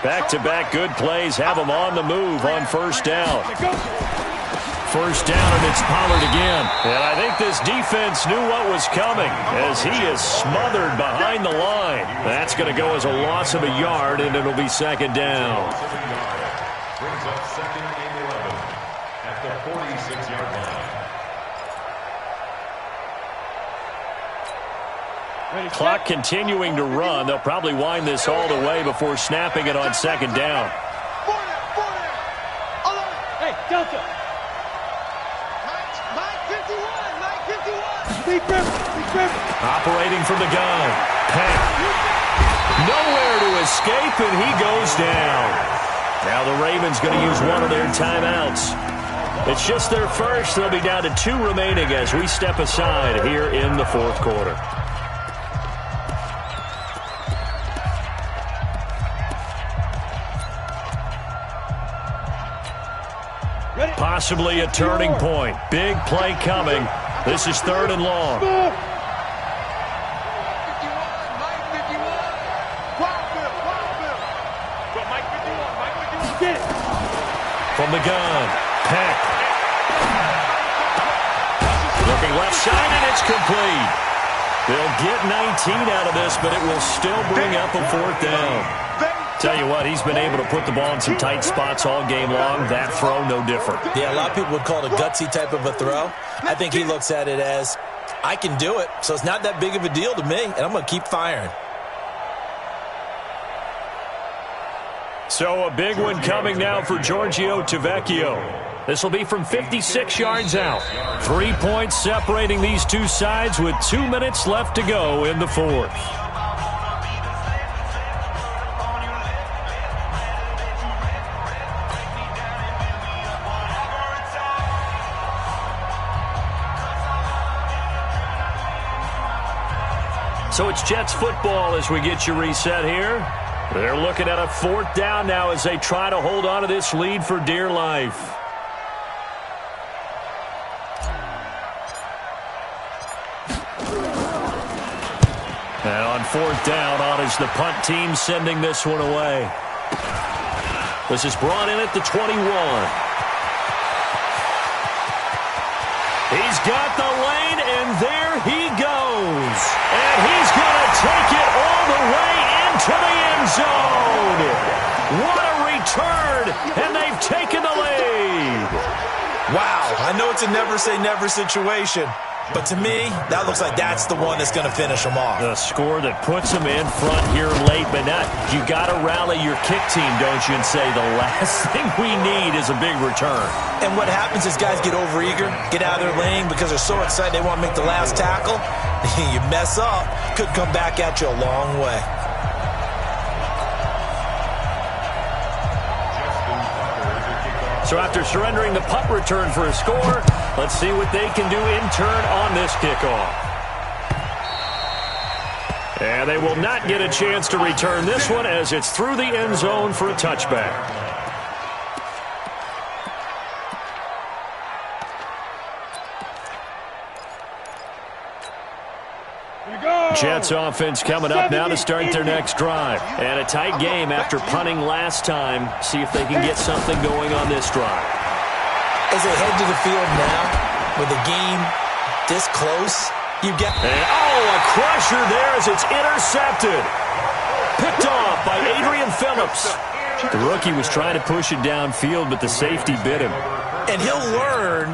Back-to-back good plays have them on the move on first down. First down, and it's Pollard again. And I think this defense knew what was coming as he is smothered behind the line. That's going to go as a loss of a yard, and it'll be second down. Brings up second and 11 at the 46-yard line. Clock continuing to run. They'll probably wind this all the way before snapping it on second down. Hey, Delta. Operating from the gun. Peck. Nowhere to escape, and he goes down. Now the Ravens going to use one of their timeouts. It's just their first. They'll be down to 2 remaining as we step aside here in the fourth quarter. Possibly a turning point. Big play coming. This is 3rd and long. From the gun, Peck. Looking left side, and it's complete. They'll get 19 out of this, but it will still bring up a 4th down. Tell you what, he's been able to put the ball in some tight spots all game long. That throw, no different. Yeah, a lot of people would call it a gutsy type of a throw. I think he looks at it as, I can do it, so it's not that big of a deal to me, and I'm going to keep firing. So a big one coming now for Giorgio Tavecchio. This will be from 56 yards out. 3 points separating these two sides with 2 minutes left to go in the fourth. So it's Jets football as we get you reset here. They're looking at a 4th down now as they try to hold on to this lead for dear life. And on 4th down, on is the punt team sending this one away. This is brought in at the 21. He's got the lane, and there he goes. And he's going to take it all the way into the end zone. What a return, and they've taken the lead. Wow, I know it's a never-say-never situation, but to me, that looks like that's the one that's going to finish them off. The score that puts them in front here late, but not. You got to rally your kick team, don't you, and say the last thing we need is a big return. And what happens is guys get overeager, get out of their lane because they're so excited they want to make the last tackle. You mess up, could come back at you a long way. So after surrendering the punt return for a score, let's see what they can do in turn on this kickoff. And they will not get a chance to return this one as it's through the end zone for a touchback. Jets offense coming up now to start their next drive. And a tight game after punting last time. See if they can get something going on this drive. As they head to the field now, with the game this close, you get... And, a crusher there as it's intercepted. Picked off by Adrian Phillips. The rookie was trying to push it downfield, but the safety bit him. And he'll learn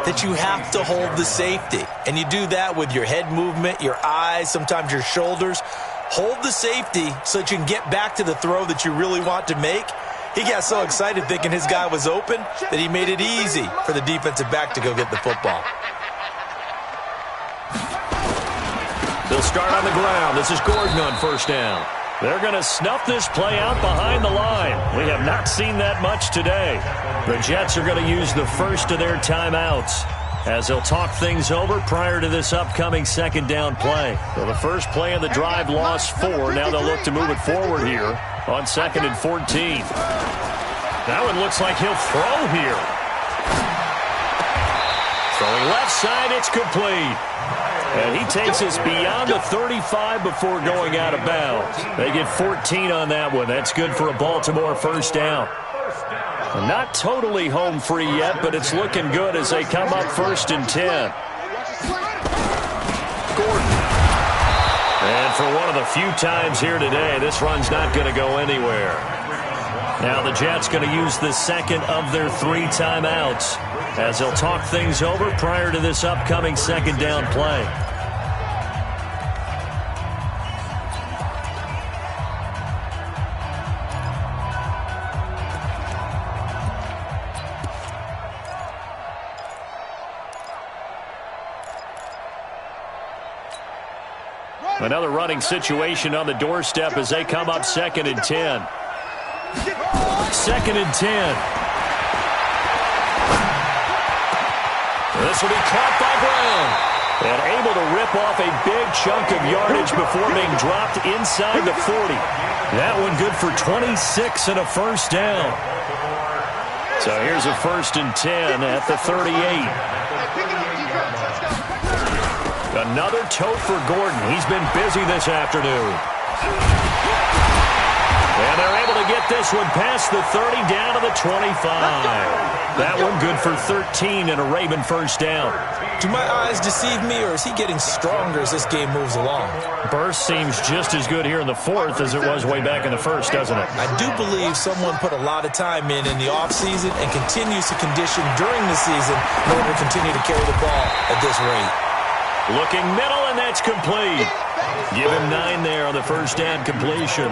that you have to hold the safety. And you do that with your head movement, your eyes, sometimes your shoulders. Hold the safety so that you can get back to the throw that you really want to make. He got so excited thinking his guy was open that he made it easy for the defensive back to go get the football. They'll start on the ground. This is Gordon on first down. They're going to snuff this play out behind the line. We have not seen that much today. The Jets are going to use the first of their timeouts as they'll talk things over prior to this upcoming second down play. So the first play of the drive lost 4. Now they'll look to move it forward here on 2nd and 14. That one looks like he'll throw here. Throwing left side, it's complete. And he takes us beyond the 35 before going out of bounds. They get 14 on that one. That's good for a Baltimore first down. Not totally home free yet, but it's looking good as they come up 1st and 10. Gordon. And for one of the few times here today, this run's not going to go anywhere. Now the Jets going to use the second of their 3 timeouts as they'll talk things over prior to this upcoming second down play. Another running situation on the doorstep as they come up 2nd and 10. 2nd and 10. This will be caught by Brown. And able to rip off a big chunk of yardage before being dropped inside the 40. That one good for 26 and a first down. So here's a 1st and 10 at the 38. Another tote for Gordon. He's been busy this afternoon. And they're able to get this one past the 30 down to the 25. That one good for 13 and a Raven first down. Do my eyes deceive me, or is he getting stronger as this game moves along? Burst seems just as good here in the 4th as it was way back in the 1st, doesn't it? I do believe someone put a lot of time in the offseason and continues to condition during the season in order to continue to carry the ball at this rate. Looking middle, and that's complete. Give him 9 there on the first down completion.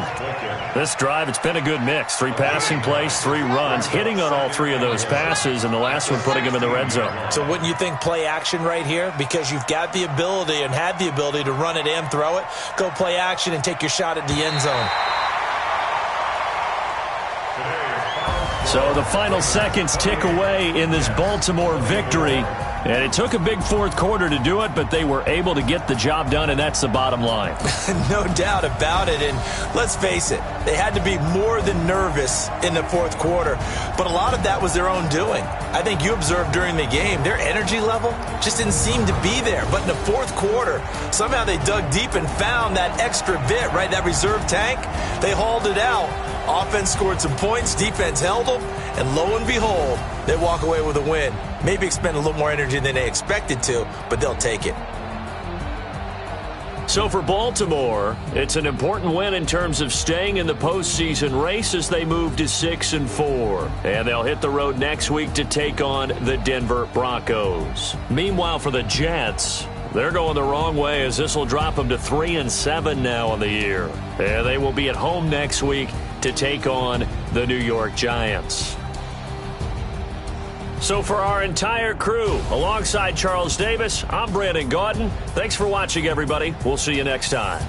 This drive, it's been a good mix. 3 passing plays, 3 runs, hitting on all 3 of those passes, and the last one putting him in the red zone. So wouldn't you think play action right here? Because you've got the ability and had the ability to run it and throw it. Go play action and take your shot at the end zone. So the final seconds tick away in this Baltimore victory. And it took a big 4th quarter to do it, but they were able to get the job done, and that's the bottom line. No doubt about it. And let's face it, they had to be more than nervous in the 4th quarter. But a lot of that was their own doing. I think you observed during the game, their energy level just didn't seem to be there. But in the 4th quarter, somehow they dug deep and found that extra bit, right, that reserve tank. They hauled it out. Offense scored some points, defense held them, and lo and behold, they walk away with a win. Maybe expend a little more energy than they expected to, but they'll take it. So for Baltimore, it's an important win in terms of staying in the postseason race as they move to 6-4. And they'll hit the road next week to take on the Denver Broncos. Meanwhile, for the Jets, they're going the wrong way as this will drop them to 3-7 now on the year. And they will be at home next week to take on the New York Giants. So for our entire crew, alongside Charles Davis, I'm Brandon Gaudin. Thanks for watching, everybody. We'll see you next time.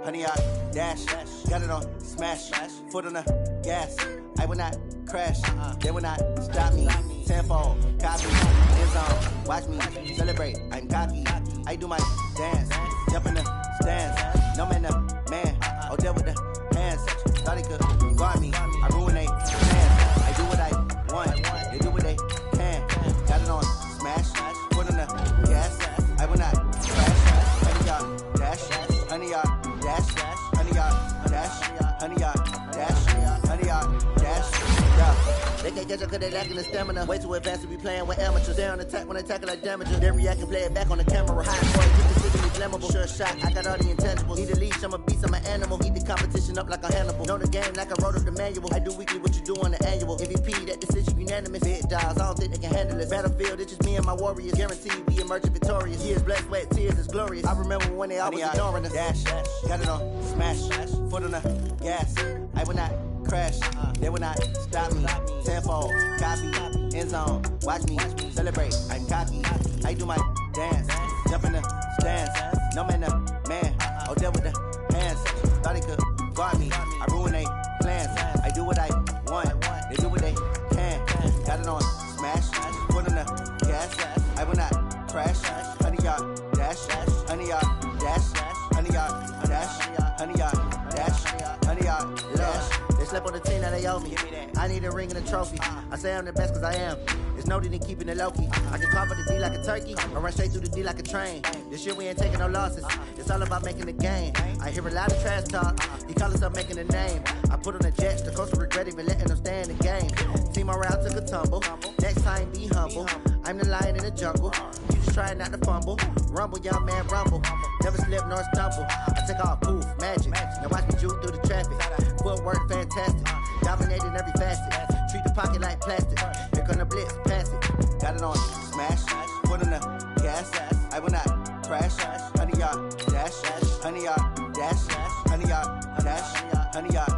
Honey, I dash, got it on smash, foot on the gas. I will not crash, they will not stop me. Tenfold, copy, end zone, watch me celebrate. I'm cocky, I do my dance, jump in the stands. No man, the man, oh, deal with the hands. Thought he could guard me, I ruin they plans. I do what I want, they do what they can. Got it on smash, foot on the gas. I will not crash, honey, y'all dash, honey, y'all. Dash, honey, y'all, dash, honey, y'all, dash, honey, y'all, dash, yeah. They can't catch up cause they lacking the stamina. Way too advanced to be playing with amateurs. They on attack when they tackle like damages. Then react and play it back on the camera. High boy, keep the city flammable. Sure shot, I got all the intangibles. Need a leash, I'm a beast, I'm an animal. Eat the competition up like a Hannibal. Know the game like I wrote up the manual. I do weekly what you do on the annual. MVP, that decision unanimous. Big dogs, I don't think they can handle it. Battlefield, it's just me and my warriors. Guaranteed we emerging victorious. Years, blood, sweat, tears, it's glorious. I remember when they always ignoring us. Dash, got it on smash, foot on the gas. I will not crash, they will not stop me. Tenfold, copy, end zone, watch me celebrate. I'm cocky, I do my dance, jump in the stands. No man, the man, oh, deal with the hands. Thought he could guard me, I ruin they plans. I do what I want, they do what they can. Got it on smash, foot on the gas. I will not crash, honey, y'all dash, honey, y'all dash, honey, y'all dash, honey, y'all dash, honey, y'all dash. They slept on the team, now they owe me. I need a ring and a trophy. I say I'm the best cause I am. There's no need in keeping it low-key. I can carve the D like a turkey, or run straight through the D like a train. This year we ain't taking no losses. It's all about making the game. I hear a lot of trash talk. He call himself making a name. I put on the Jets, the coach will regret even letting them stay in the game. Team around took a tumble. Next time be humble. I'm the lion in the jungle. You just trying not to fumble. Rumble, young man, rumble. Never slip nor stumble. I take off, poof, magic. Now watch me juke through the traffic. Footwork fantastic. Dominating every facet. Treat the pocket like plastic. Here come the blitz, pass it. Got it on smash, foot on the gas. I will not crash. Honey, y'all dash, honey, y'all dash, honey, y'all dash, honey, y'all